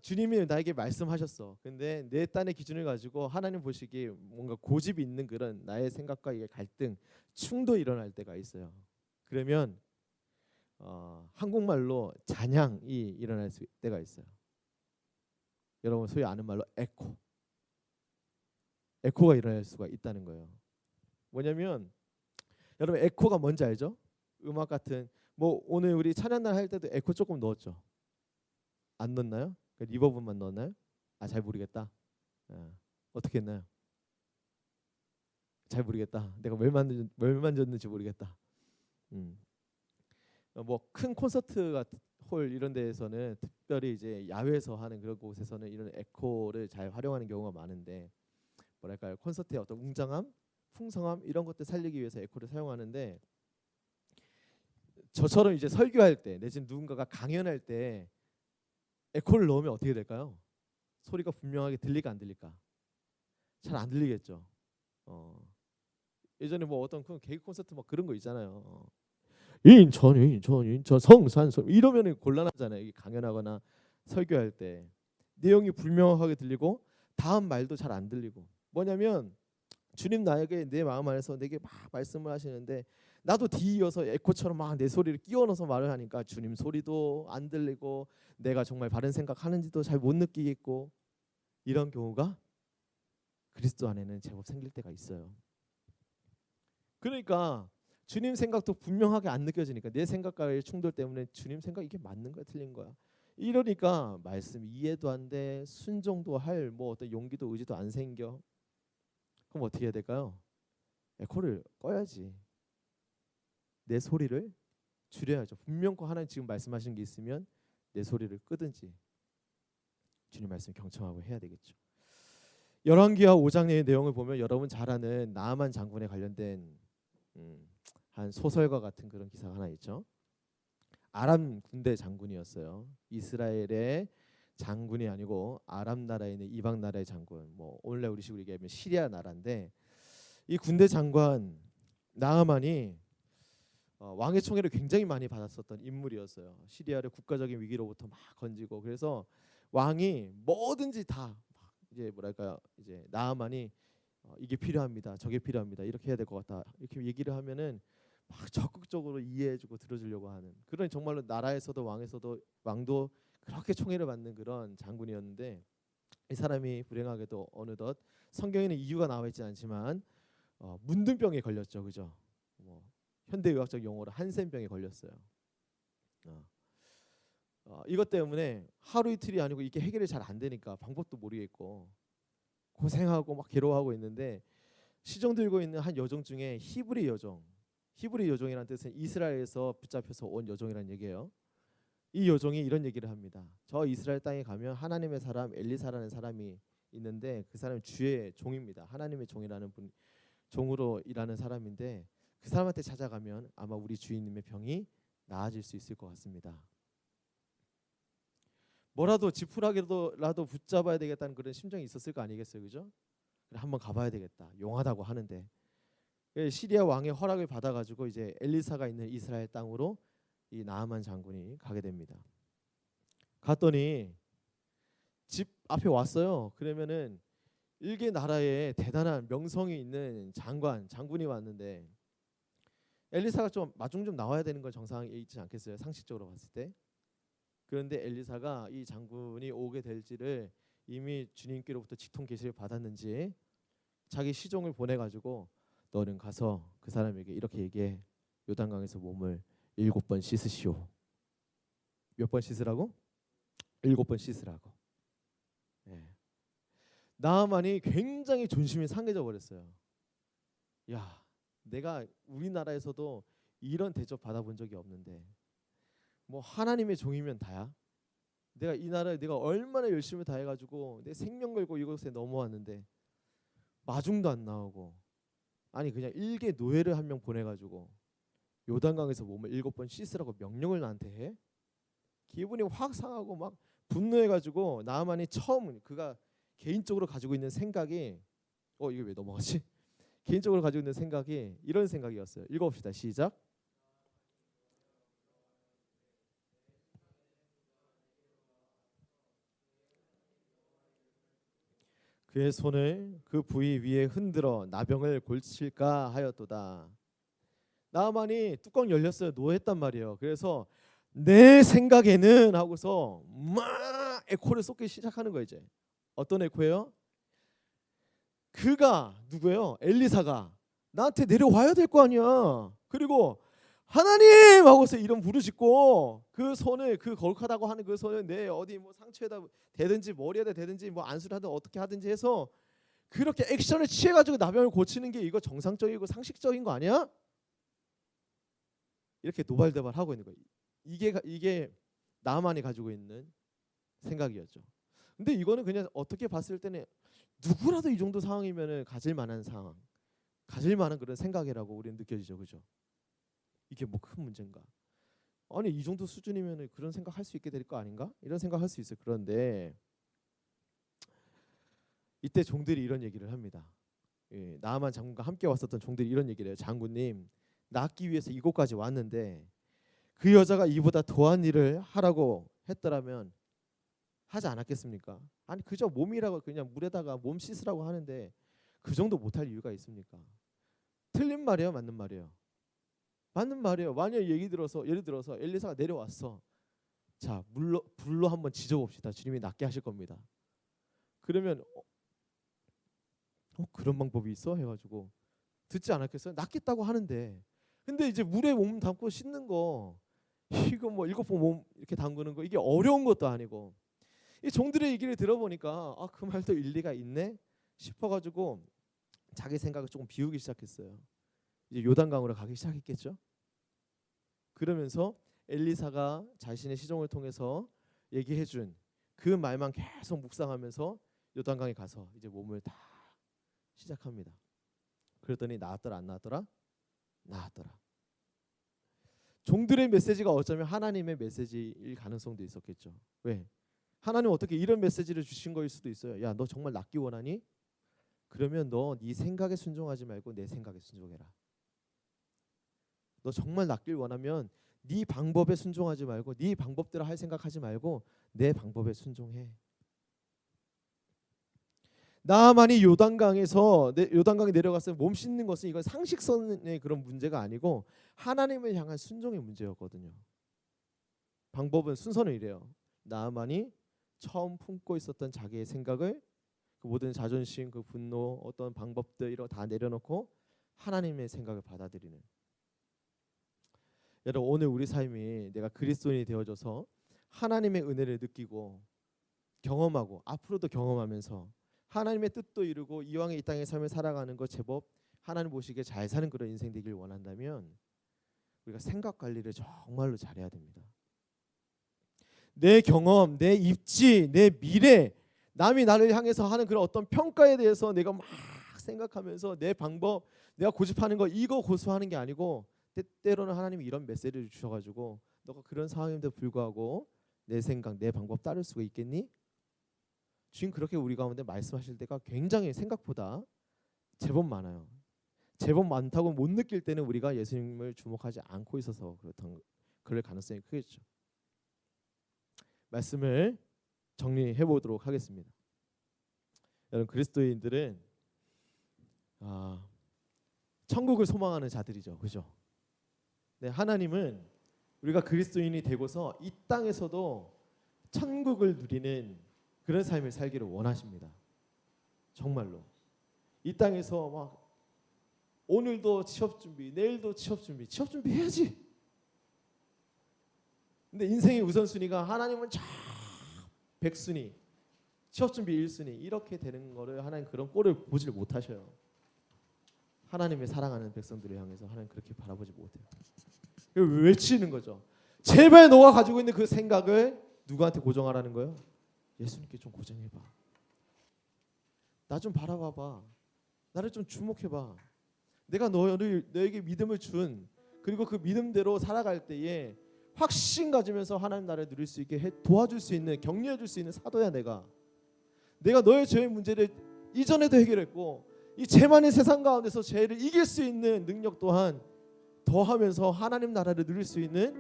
주님이 나에게 말씀하셨어. 근데 내 딴의 기준을 가지고 하나님 보시기에 뭔가 고집이 있는 그런 나의 생각과 이게 갈등, 충돌이 일어날 때가 있어요. 그러면 한국말로 잔향이 일어날 때가 있어요. 여러분 소위 아는 말로 에코가 일어날 수가 있다는 거예요. 뭐냐면 여러분 에코가 뭔지 알죠? 음악 같은 뭐 오늘 우리 찬양날 할 때도 에코 조금 넣었죠. 안 넣었나요? 리버브만 넣었나요? 잘 모르겠다. 어떻게 했나요? 잘 모르겠다. 내가 뭘 만졌는지 모르겠다. 뭐 큰 콘서트 같은 홀 이런 데에서는 특별히 이제 야외에서 하는 그런 곳에서는 이런 에코를 잘 활용하는 경우가 많은데, 뭐랄까요, 콘서트의 어떤 웅장함, 풍성함 이런 것들 살리기 위해서 에코를 사용하는데, 저처럼 이제 설교할 때 내지는 누군가가 강연할 때 에코를 넣으면 어떻게 될까요? 소리가 분명하게 들릴까 안 들릴까? 잘 안 들리겠죠. 예전에 뭐 어떤 개그 콘서트 뭐 그런 거 있잖아요. 인천 성산섬 이러면 곤란하잖아요. 이게 강연하거나 설교할 때 내용이 불명확하게 들리고 다음 말도 잘 안 들리고. 뭐냐면 주님 나에게 내 마음 안에서 내게 막 말씀을 하시는데 나도 뒤이어서 에코처럼 막 내 소리를 끼워 넣어서 말을 하니까 주님 소리도 안 들리고 내가 정말 바른 생각하는지도 잘 못 느끼겠고, 이런 경우가 그리스도 안에는 제법 생길 때가 있어요. 그러니까 주님 생각도 분명하게 안 느껴지니까 내 생각과의 충돌 때문에 주님 생각 이게 맞는 거야 틀린 거야 이러니까 말씀 이해도 안 돼, 순종도 할 뭐 어떤 용기도 의지도 안 생겨. 그럼 어떻게 해야 될까요? 에코를 꺼야지. 내 소리를 줄여야죠. 분명코 하나님 지금 말씀하신 게 있으면 내 소리를 끄든지 주님 말씀 경청하고 해야 되겠죠. 열왕기하 5장의 내용을 보면 여러분 잘 아는 나아만 장군에 관련된 한 소설과 같은 그런 기사가 하나 있죠. 아람 군대 장군이었어요. 이스라엘의 장군이 아니고 아람 나라에 있는 이방 나라의 장군. 뭐 오늘날 우리 식으로 얘기하면 시리아 나라인데, 이 군대 장관 나아만이 왕의 총애를 굉장히 많이 받았었던 인물이었어요. 시리아를 국가적인 위기로부터 막 건지고, 그래서 왕이 뭐든지 다 이제 뭐랄까요, 이제 나아만이 이게 필요합니다, 저게 필요합니다, 이렇게 해야 될 것 같다 이렇게 얘기를 하면은 막 적극적으로 이해해주고 들어주려고 하는 그런, 정말로 나라에서도 왕도 그렇게 총애를 받는 그런 장군이었는데, 이 사람이 불행하게도 어느덧 성경에는 이유가 나와 있지 않지만 문둥병에 걸렸죠, 그죠? 뭐 현대의학적 용어로 한센병에 걸렸어요. 이것 때문에 하루 이틀이 아니고 이게 해결이 잘 안 되니까 방법도 모르겠고 고생하고 막 괴로워하고 있는데, 시종 들고 있는 한 여종 중에 히브리 여종이라는 뜻은 이스라엘에서 붙잡혀서 온 여종이라는 얘기예요. 이 여종이 이런 얘기를 합니다. 저 이스라엘 땅에 가면 하나님의 사람 엘리사라는 사람이 있는데 그 사람은 주의 종입니다. 하나님의 종이라는 분, 종으로 일하는 사람인데 그 사람한테 찾아가면 아마 우리 주인님의 병이 나아질 수 있을 것 같습니다. 뭐라도 지푸라기라도 붙잡아야 되겠다는 그런 심정이 있었을 거 아니겠어요, 그죠? 그래, 한번 가봐야 되겠다. 용하다고 하는데 시리아 왕의 허락을 받아가지고 이제 엘리사가 있는 이스라엘 땅으로 이 나아만 장군이 가게 됩니다. 갔더니 집 앞에 왔어요. 그러면은 일개 나라에 대단한 명성이 있는 장군이 왔는데 엘리사가 좀 마중 좀 나와야 되는 건 정상이 있지 않겠어요? 상식적으로 봤을 때. 그런데 엘리사가 이 장군이 오게 될지를 이미 주님께로부터 직통 계시를 받았는지 자기 시종을 보내가지고 너는 가서 그 사람에게 이렇게 얘기해. 요단강에서 몸을 7번 씻으시오. 몇 번 씻으라고? 7번 씻으라고. 예. 나아만이 굉장히 존심이 상해져 버렸어요. 야, 내가 우리나라에서도 이런 대접 받아본 적이 없는데 뭐 하나님의 종이면 다야. 내가 이 나라에 내가 얼마나 열심히 다 해가지고 내 생명 걸고 이곳에 넘어왔는데 마중도 안 나오고, 아니 그냥 일개 노예를 한 명 보내가지고 요단강에서 몸을 7번 씻으라고 명령을 나한테 해? 기분이 확 상하고 막 분노해가지고 나아만이 처음 그가 개인적으로 가지고 있는 생각이 이게 왜 넘어가지? 개인적으로 가지고 있는 생각이 이런 생각이었어요. 읽어봅시다. 시작. 그의 손을 그 부위 위에 흔들어 나병을 골칠까 하였도다. 나아만이 뚜껑 열렸어요. 노했단 말이에요. 그래서 내 생각에는 하고서 막 에코를 쏟기 시작하는 거예요. 이제 어떤 에코예요? 그가 누구예요? 엘리사가 나한테 내려와야 될 거 아니야. 그리고 하나님 하고서 이름 부르짖고 그 손을, 그 거룩하다고 하는 그 손을 내 어디 뭐 상처에다 대든지 머리에다 대든지 뭐 안수를 하든 어떻게 하든지 해서 그렇게 액션을 취해가지고 나병을 고치는 게 이거 정상적이고 상식적인 거 아니야? 이렇게 노발대발 하고 있는 거예요. 이게 나만이 가지고 있는 생각이었죠. 근데 이거는 그냥 어떻게 봤을 때는 누구라도 이 정도 상황이면은 가질 만한 상황, 가질 만한 그런 생각이라고 우리는 느껴지죠, 그죠? 이게 뭐 큰 문제인가? 아니 이 정도 수준이면은 그런 생각할 수 있게 될 거 아닌가? 이런 생각할 수 있어요. 그런데 이때 종들이 이런 얘기를 합니다. 예, 나아만 장군과 함께 왔었던 종들이 이런 얘기를 해요. 장군님, 낫기 위해서 이곳까지 왔는데 그 여자가 이보다 더한 일을 하라고 했더라면 하지 않았겠습니까? 아니 그저 몸이라고 그냥 물에다가 몸 씻으라고 하는데 그 정도 못할 이유가 있습니까? 틀린 말이에요, 맞는 말이에요? 맞는 말이에요. 만약 예를 들어서 엘리사가 내려왔어. 자, 불로 한번 지져봅시다. 주님이 낫게 하실 겁니다. 그러면 그런 방법이 있어? 해가지고 듣지 않았겠어요? 낫겠다고 하는데, 근데 이제 물에 몸 담고 씻는 거 이거 뭐 7번 몸 이렇게 담그는 거 이게 어려운 것도 아니고, 이 종들의 얘기를 들어보니까 그 말도 일리가 있네 싶어가지고 자기 생각을 조금 비우기 시작했어요. 이제 요단강으로 가기 시작했겠죠. 그러면서 엘리사가 자신의 시종을 통해서 얘기해준 그 말만 계속 묵상하면서 요단강에 가서 이제 몸을 다 시작합니다. 그랬더니 나았더라 안 나았더라? 나았더라. 종들의 메시지가 어쩌면 하나님의 메시지일 가능성도 있었겠죠. 왜? 하나님 어떻게 이런 메시지를 주신 거일 수도 있어요. 야, 너 정말 낫기 원하니? 그러면 너 네 생각에 순종하지 말고 내 생각에 순종해라. 너 정말 낫길 원하면 네 방법에 순종하지 말고 네 방법대로 할 생각하지 말고 내 방법에 순종해. 나아만이 요단강에 내려가서 몸 씻는 것은 이건 상식선의 그런 문제가 아니고 하나님을 향한 순종의 문제였거든요. 방법은 순서는 이래요. 나아만이 처음 품고 있었던 자기의 생각을, 그 모든 자존심, 그 분노, 어떤 방법들 이런 다 내려놓고 하나님의 생각을 받아들이는. 여러분 오늘 우리 삶이 내가 그리스도인이 되어져서 하나님의 은혜를 느끼고 경험하고 앞으로도 경험하면서 하나님의 뜻도 이루고 이왕에 이 땅의 삶을 살아가는 것 제법 하나님 보시기에 잘 사는 그런 인생 되길 원한다면 우리가 생각 관리를 정말로 잘해야 됩니다. 내 경험, 내 입지, 내 미래, 남이 나를 향해서 하는 그런 어떤 평가에 대해서 내가 막 생각하면서 내 방법, 내가 고집하는 거 이거 고수하는 게 아니고 때때로는 하나님이 이런 메시지를 주셔가지고 너가 그런 상황인데도 불구하고 내 생각, 내 방법 따를 수가 있겠니? 지금 그렇게 우리 가운데 말씀하실 때가 굉장히 생각보다 제법 많아요. 제법 많다고 못 느낄 때는 우리가 예수님을 주목하지 않고 있어서 그럴 가능성이 크겠죠. 말씀을 정리해 보도록 하겠습니다. 여러분 그리스도인들은 천국을 소망하는 자들이죠, 그죠? 네, 하나님은 우리가 그리스도인이 되고서 이 땅에서도 천국을 누리는 그런 삶을 살기를 원하십니다. 정말로 이 땅에서 막 오늘도 취업 준비, 내일도 취업 준비 해야지. 근데 인생의 우선순위가 하나님은 저 백순위, 취업 준비 1순위 이렇게 되는 거를 하나님 그런 꼴을 보지를 못하셔요. 하나님의 사랑하는 백성들을 향해서 하나님 그렇게 바라보지 못해요. 외치는 거죠. 제발 너가 가지고 있는 그 생각을 누구한테 고정하라는 거예요? 예수님께 좀 고정해봐. 나 좀 바라봐봐. 나를 좀 주목해봐. 내가 너에게 믿음을 준, 그리고 그 믿음대로 살아갈 때에 확신 가지면서 하나님 나라를 누릴 수 있게 도와줄 수 있는, 격려해 줄 수 있는 사도야. 내가 너의 죄의 문제를 이전에도 해결했고 이 죄 많은 세상 가운데서 죄를 이길 수 있는 능력 또한 더하면서 하나님 나라를 누릴 수 있는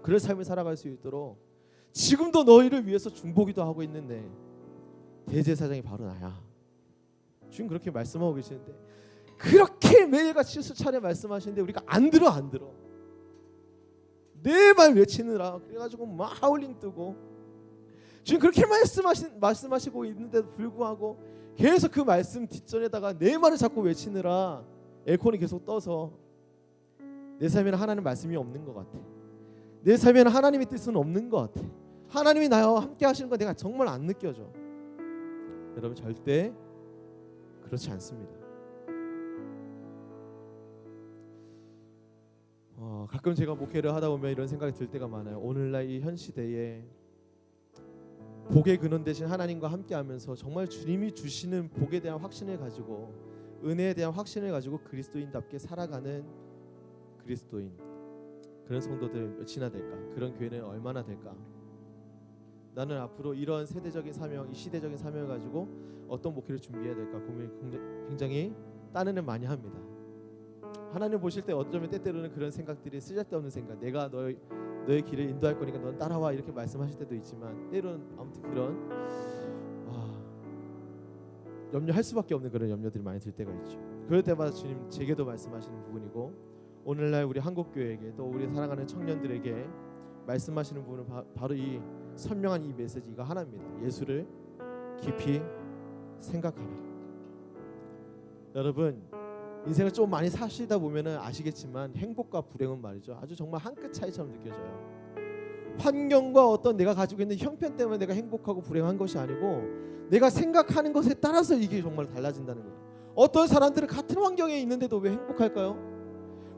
그런 삶을 살아갈 수 있도록 지금도 너희를 위해서 중보기도 하고 있는데 대제사장이 바로 나야. 주님 그렇게 말씀하고 계시는데, 그렇게 매일같이 수차례 말씀하시는데 우리가 안 들어. 내 말 외치느라 그래가지고 막 하울링 뜨고 주님 그렇게 말씀하시고 있는데도 불구하고 계속 그 말씀 뒷전에다가 내 말을 자꾸 외치느라 에코는 계속 떠서 내 삶에는 하나님 말씀이 없는 것 같아. 내 삶에는 하나님의 뜻은 없는 것 같아. 하나님이 나와 함께 하시는 건 내가 정말 안 느껴져. 여러분 절대 그렇지 않습니다. 가끔 제가 목회를 하다 보면 이런 생각이 들 때가 많아요. 오늘날 이 현 시대에 복의 근원 되신 하나님과 함께하면서 정말 주님이 주시는 복에 대한 확신을 가지고, 은혜에 대한 확신을 가지고 그리스도인답게 살아가는 그리스도인, 그런 성도들 몇이나 될까? 그런 교회는 얼마나 될까? 나는 앞으로 이런 세대적인 사명, 이 시대적인 사명을 가지고 어떤 목회를 준비해야 될까 고민을 굉장히 딴에는 많이 합니다. 하나님 보실 때 어쩌면 때때로는 그런 생각들이 쓸데없는 생각, 내가 너의 길을 인도할 거니까 넌 따라와 이렇게 말씀하실 때도 있지만, 때로는 아무튼 그런 염려할 수밖에 없는 그런 염려들이 많이 들 때가 있죠. 그럴 때마다 주님 제게도 말씀하시는 부분이고, 오늘날 우리 한국교회에게 또 우리 사랑하는 청년들에게 말씀하시는 부분은 바로 이 선명한 이 메시지가 하나입니다. 예수를 깊이 생각하라. 여러분 인생을 좀 많이 사시다 보면은 아시겠지만 행복과 불행은 말이죠, 아주 정말 한 끗 차이처럼 느껴져요. 환경과 어떤 내가 가지고 있는 형편 때문에 내가 행복하고 불행한 것이 아니고 내가 생각하는 것에 따라서 이게 정말 달라진다는 거예요. 어떤 사람들은 같은 환경에 있는데도 왜 행복할까요?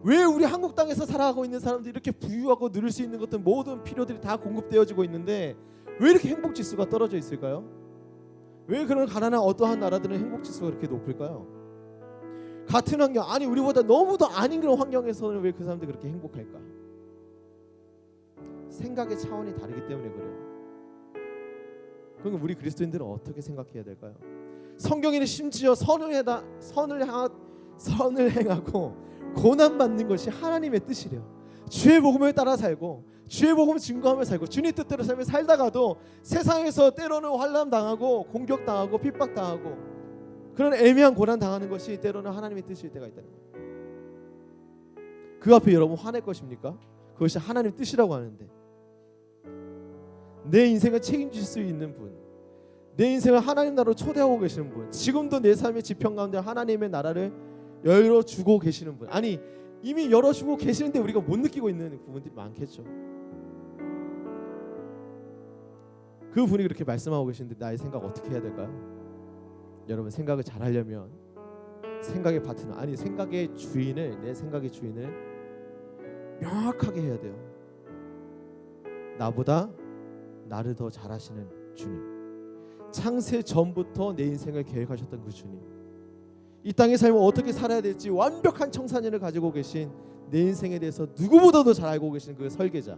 왜 우리 한국 땅에서 살아가고 있는 사람들이 이렇게 부유하고 누릴 수 있는 것들 모든 필요들이 다 공급되어지고 있는데 왜 이렇게 행복지수가 떨어져 있을까요? 왜 그런 가난한 어떠한 나라들은 행복지수가 그렇게 높을까요? 같은 환경, 아니 우리보다 너무도 아닌 그런 환경에서는 왜 그 사람들이 그렇게 행복할까? 생각의 차원이 다르기 때문에 그래요. 그럼 우리 그리스도인들은 어떻게 생각해야 될까요? 성경에는 심지어 선을 행하고 고난받는 것이 하나님의 뜻이래요. 주의 복음을 따라 살고 주의 복음을 증거하며 살고 주님 뜻대로 삶을 살다가도 세상에서 때로는 환난 당하고 공격당하고 핍박당하고 그런 애매한 고난 당하는 것이 때로는 하나님의 뜻일 때가 있다는 거예요. 그 앞에 여러분 화낼 것입니까? 그것이 하나님의 뜻이라고 하는데, 내 인생을 책임질 수 있는 분, 내 인생을 하나님 나라로 초대하고 계시는 분, 지금도 내 삶의 지평 가운데 하나님의 나라를 열어주고 계시는 분, 아니 이미 열어주고 계시는데 우리가 못 느끼고 있는 부분들이 많겠죠. 그 분이 그렇게 말씀하고 계시는데 나의 생각 어떻게 해야 될까요? 여러분 생각을 잘 하려면 생각의 파트너, 아니 생각의 주인을, 내 생각의 주인을 명확하게 해야 돼요. 나보다 나를 더 잘 아시는 주님, 창세 전부터 내 인생을 계획하셨던 그 주님, 이 땅의 삶을 어떻게 살아야 될지 완벽한 청사진을 가지고 계신, 내 인생에 대해서 누구보다도 잘 알고 계신 그 설계자,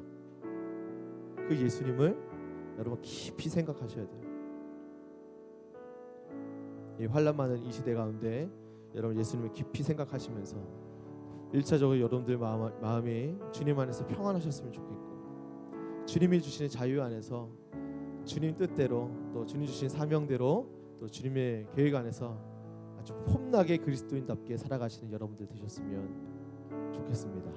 그 예수님을 여러분 깊이 생각하셔야 돼요. 이 환난 많은 이 시대 가운데 여러분 예수님을 깊이 생각하시면서 1차적으로 여러분들 마음이 주님 안에서 평안하셨으면 좋겠고, 주님이 주시는 자유 안에서 주님 뜻대로 또 주님 주신 사명대로 또 주님의 계획 안에서 아주 폼나게 그리스도인답게 살아가시는 여러분들 되셨으면 좋겠습니다.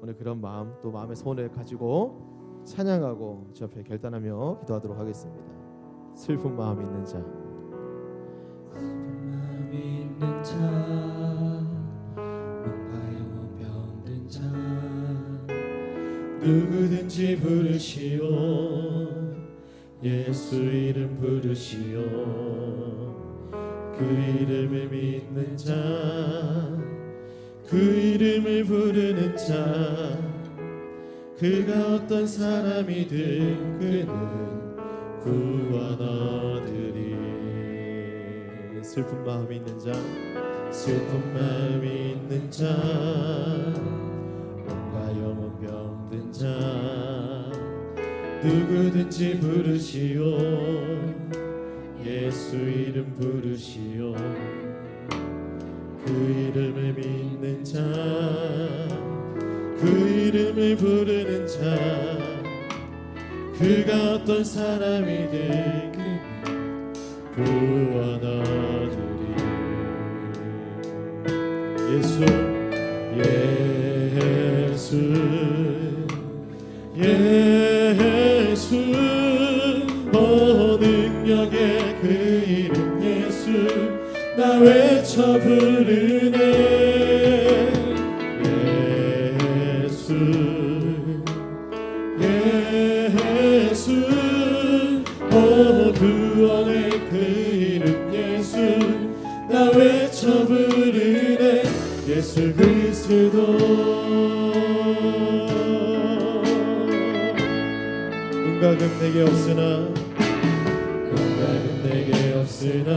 오늘 그런 마음, 또 마음의 소원을 가지고 찬양하고 주 앞에 결단하며 기도하도록 하겠습니다. 슬픈 마음 있는 자, 마음 있는 자, 뭔가 병든 자, 누구든지 부르시오. 예수 이름 부르시오. 그 이름을 믿는 자, 그 이름을 부르는 자, 그가 어떤 사람이든 그는 구원 얻으리. 슬픈 마음 있는 자, 슬픈 마음 있는 자, 뭔가 영혼 병든 자, 누구든지 부르시오. 예수 이름 부르시오. 그 이름을 믿는 자, 그 이름을 부르는 자, 그가 어떤 사람이든 구원 얻으리. 예수 예수 능력의 그 이름 예수 나 외쳐 부르네. 예수 구원의 그 이름 예수 나 외쳐 부르네. 예수 그리스도. 은각은 내게 없으나 은각은 내게 없으나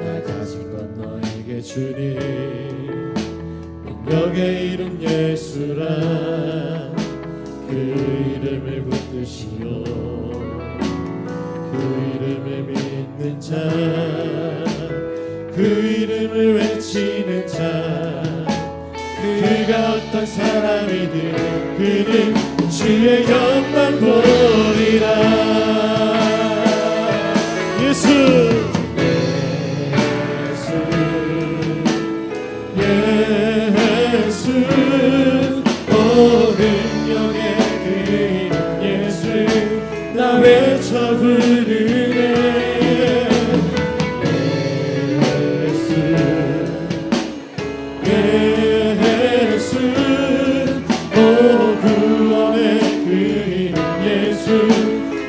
나 가진 건 너에게 주니. 능력의 이름 예수라 그 이름을 붙드시오. 그 이름을 믿는 자, 그 이름을 외치는 자, 그가 어떤 사람이든 그는 주의 영광 보리라. 예수 능력의 그 이름 예수 나 외쳐 부르네. 예수 구원의 그 이름 예수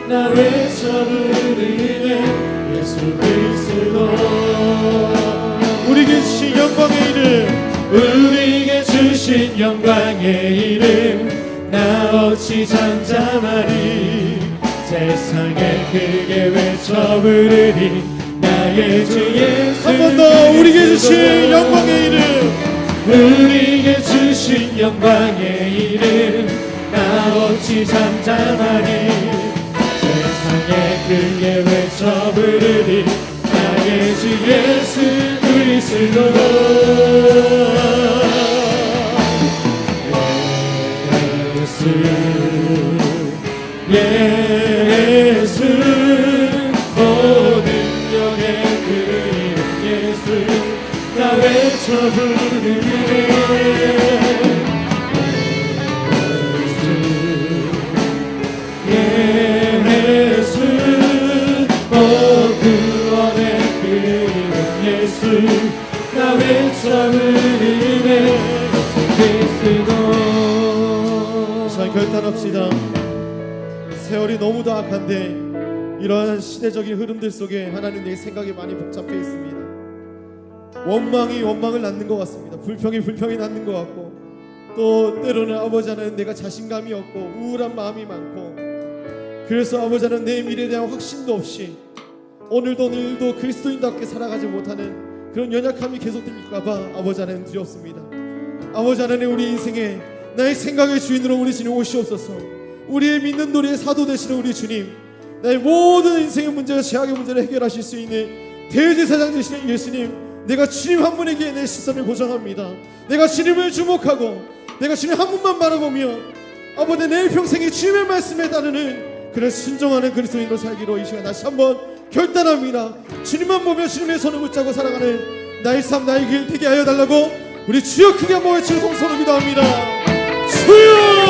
나 외쳐 부르네. 예수 그리스도. 우리에게 주신 영광의 이름, 우리에게 주신 영광의 이름 나 어찌 잠잠하리. 세상에 크게 외쳐 부르리 나의 주 예수. 한 번 더 우리에게 주신 영광의 이름, 우리에게 주신 영광의 이름 나 어찌 잠잠하리. 세상에 크게 외쳐 부르리 나의 주 예수 그리스도. 예수 능력의 그 이름 예수 나 외쳐 부르네. 예수 구원의 그 이름 예수 나 외쳐 부르네. 예수 그리스도. 자, 결단합시다. 세월이 너무도 악한데 이러한 시대적인 흐름들 속에 하나님 내 생각이 많이 복잡해 있습니다. 원망이 원망을 낳는 것 같습니다. 불평이 불평이 낳는 것 같고, 또 때로는 아버지 하나님 내가 자신감이 없고 우울한 마음이 많고, 그래서 아버지 하나님 내 미래에 대한 확신도 없이 오늘도 그리스도인답게 살아가지 못하는 그런 연약함이 계속될까봐 아버지 하나님 두렵습니다. 아버지 하나님 우리 인생에 나의 생각의 주인으로 우리 주님 오시옵소서. 우리의 믿는 도리의 사도 되시는 우리 주님, 나의 모든 인생의 문제와 죄악의 문제를 해결하실 수 있는 대제사장 되시는 예수님, 내가 주님 한 분에게 내 시선을 고정합니다. 내가 주님을 주목하고 내가 주님 한 분만 바라보며 아버지 내 평생에 주님의 말씀에 따르는 그런 순종하는 그리스도인으로 살기로 이 시간 다시 한번 결단합니다. 주님만 보며 주님의 손을 붙잡고 살아가는 나의 삶 나의 길 되게 하여 달라고 우리 주여 크게 한번 외치고 동서로 기도합니다. 주여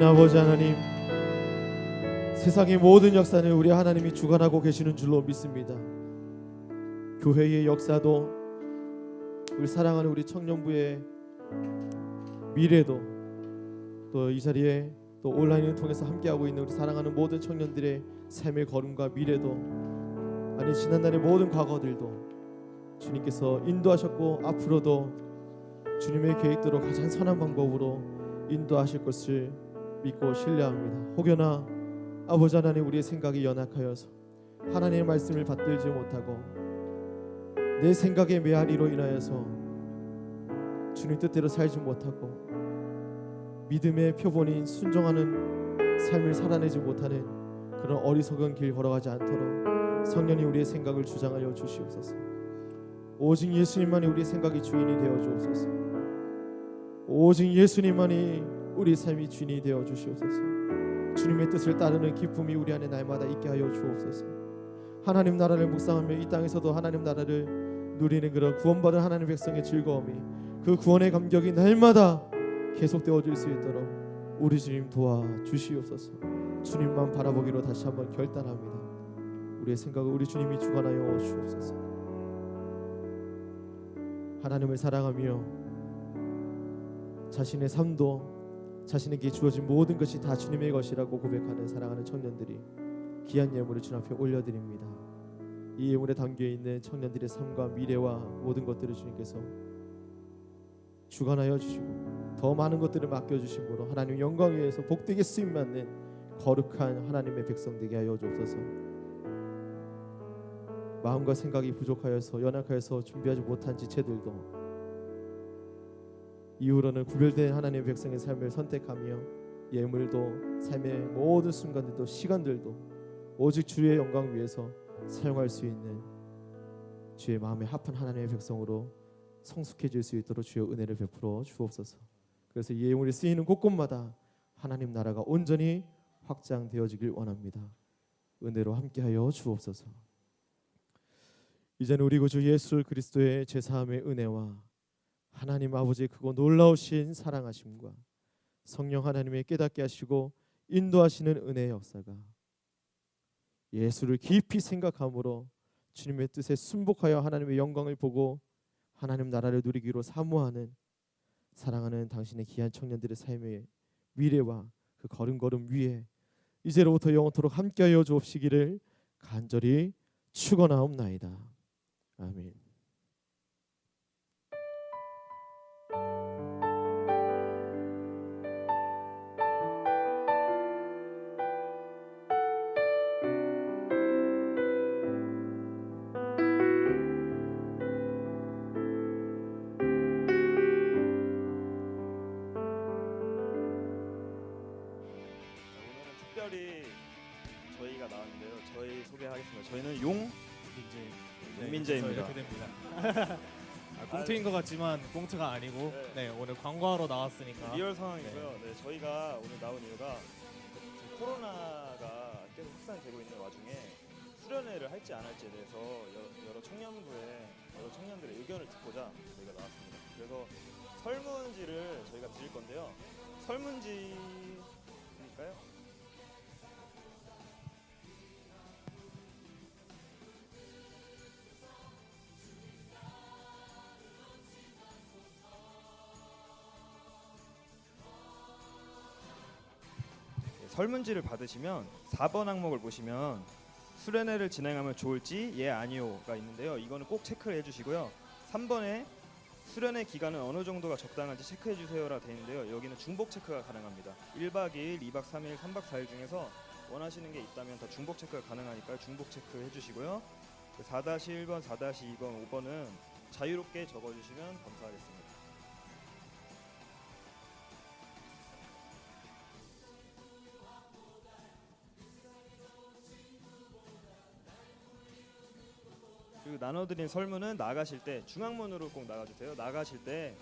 아버지 하나님, 세상의 모든 역사는 우리 하나님이 주관하고 계시는 줄로 믿습니다. 교회의 역사도, 우리 사랑하는 우리 청년부의 미래도, 또 이 자리에 또 온라인을 통해서 함께하고 있는 우리 사랑하는 모든 청년들의 삶의 걸음과 미래도, 아니 지난날의 모든 과거들도 주님께서 인도하셨고 앞으로도 주님의 계획대로 가장 선한 방법으로 인도하실 것을 믿고 신뢰합니다. 혹여나 아버지 하나님, 우리의 생각이 연약하여서 하나님의 말씀을 받들지 못하고 내 생각의 메아리로 인하여서 주님 뜻대로 살지 못하고 믿음의 표본인 순종하는 삶을 살아내지 못하는 그런 어리석은 길 걸어가지 않도록 성령이 우리의 생각을 주장하여 주시옵소서. 오직 예수님만이 우리의 생각이 주인이 되어 주옵소서. 오직 예수님만이 우리 삶이 주인이 되어 주시옵소서. 주님의 뜻을 따르는 기쁨이 우리 안에 날마다 있게 하여 주옵소서. 하나님 나라를 묵상하며 이 땅에서도 하나님 나라를 누리는 그런 구원받은 하나님 백성의 즐거움이, 그 구원의 감격이 날마다 계속되어질 수 있도록 우리 주님 도와주시옵소서. 주님만 바라보기로 다시 한번 결단합니다. 우리의 생각을 우리 주님이 주관하여 주옵소서. 하나님을 사랑하며 자신의 삶도, 자신에게 주어진 모든 것이 다 주님의 것이라고 고백하는 사랑하는 청년들이 귀한 예물을 주님 앞에 올려드립니다. 이 예물에 담겨있는 청년들의 삶과 미래와 모든 것들을 주님께서 주관하여 주시고 더 많은 것들을 맡겨주심으로 하나님 영광 위에서 복되게 쓰임받는 거룩한 하나님의 백성 되게 하여 주옵소서. 마음과 생각이 부족하여서 연약하여서 준비하지 못한 지체들도 이후로는 구별된 하나님의 백성의 삶을 선택하며 예물도 삶의 모든 순간들도 시간들도 오직 주의 영광 위해서 사용할 수 있는 주의 마음에 합한 하나님의 백성으로 성숙해질 수 있도록 주의 은혜를 베풀어 주옵소서. 그래서 이 예물이 쓰이는 곳곳마다 하나님 나라가 온전히 확장되어지길 원합니다. 은혜로 함께하여 주옵소서. 이제는 우리 구주 예수 그리스도의 제사함의 은혜와 하나님 아버지의 크고 놀라우신 사랑하심과 성령 하나님의 깨닫게 하시고 인도하시는 은혜의 역사가 예수를 깊이 생각함으로 주님의 뜻에 순복하여 하나님의 영광을 보고 하나님 나라를 누리기로 사모하는 사랑하는 당신의 귀한 청년들의 삶의 미래와 그 걸음걸음 위에 이제로부터 영원토록 함께하여 주옵시기를 간절히 축원하옵나이다. 아멘. 특별히 저희가 나왔는데요. 저희 소개하겠습니다. 저희는 용민재입니다. 이렇게 됩니다. 꽁트인 것 같지만 꽁트가 아니고 네, 오늘 광고하러 나왔으니까 리얼 상황이고요. 네, 저희가 오늘 나온 이유가 지금 코로나가 계속 확산되고 있는 와중에 수련회를 할지 안 할지에 대해서 여러 청년들의 의견을 듣고자 저희가 나왔습니다. 그래서 설문지를 저희가 드릴 건데요. 설문지일까요? 설문지를 받으시면 4번 항목을 보시면 수련회를 진행하면 좋을지 예 아니요가 있는데요. 이거는 꼭 체크를 해주시고요. 3번에 수련회 기간은 어느 정도가 적당한지 체크해주세요라 되어 있는데요. 여기는 중복 체크가 가능합니다. 1박 2일, 2박 3일, 3박 4일 중에서 원하시는 게 있다면 다 중복 체크가 가능하니까 중복 체크해주시고요. 4-1번, 4-2번, 5번은 자유롭게 적어주시면 감사하겠습니다. 그리고 나눠드린 설문은 나가실 때 중앙문으로 꼭 나가주세요. 나가실 때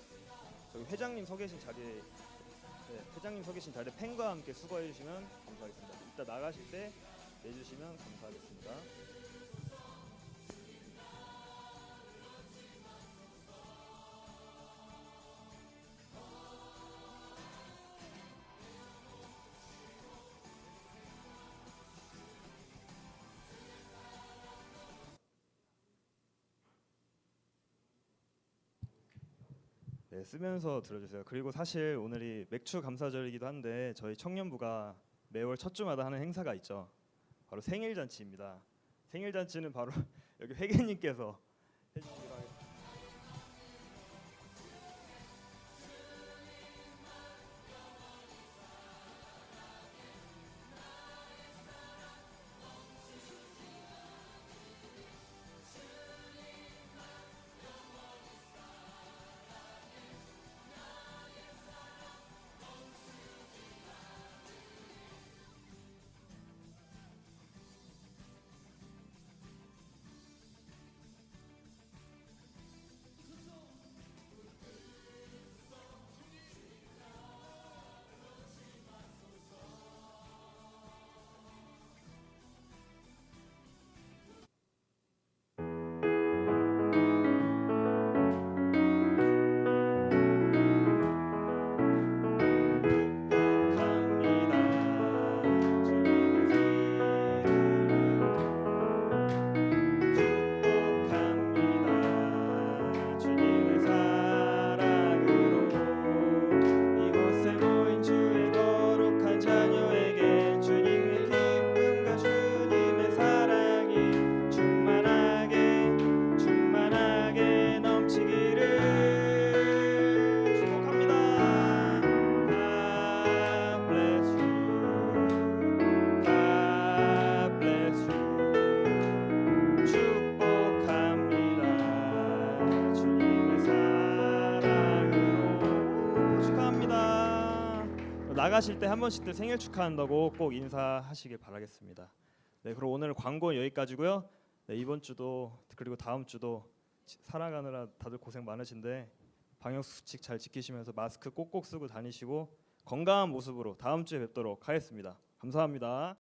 저기 회장님 서 계신 자리에 펜과 함께 수거해 주시면 감사하겠습니다. 이따 나가실 때 내주시면 감사하겠습니다. 네, 쓰면서 들어주세요. 그리고 사실 오늘이 맥주 감사절이기도 한데 저희 청년부가 매월 첫 주마다 하는 행사가 있죠. 바로 생일 잔치입니다. 생일 잔치는 바로 여기 회계님께서 해주시기로 하겠습니다. 나가실 때 한 번씩들 생일 축하한다고 꼭 인사하시길 바라겠습니다. 네, 그럼 오늘 광고 여기까지고요. 네, 이번 주도 그리고 다음 주도 살아가느라 다들 고생 많으신데 방역 수칙 잘 지키시면서 마스크 꼭꼭 쓰고 다니시고 건강한 모습으로 다음 주에 뵙도록 하겠습니다. 감사합니다.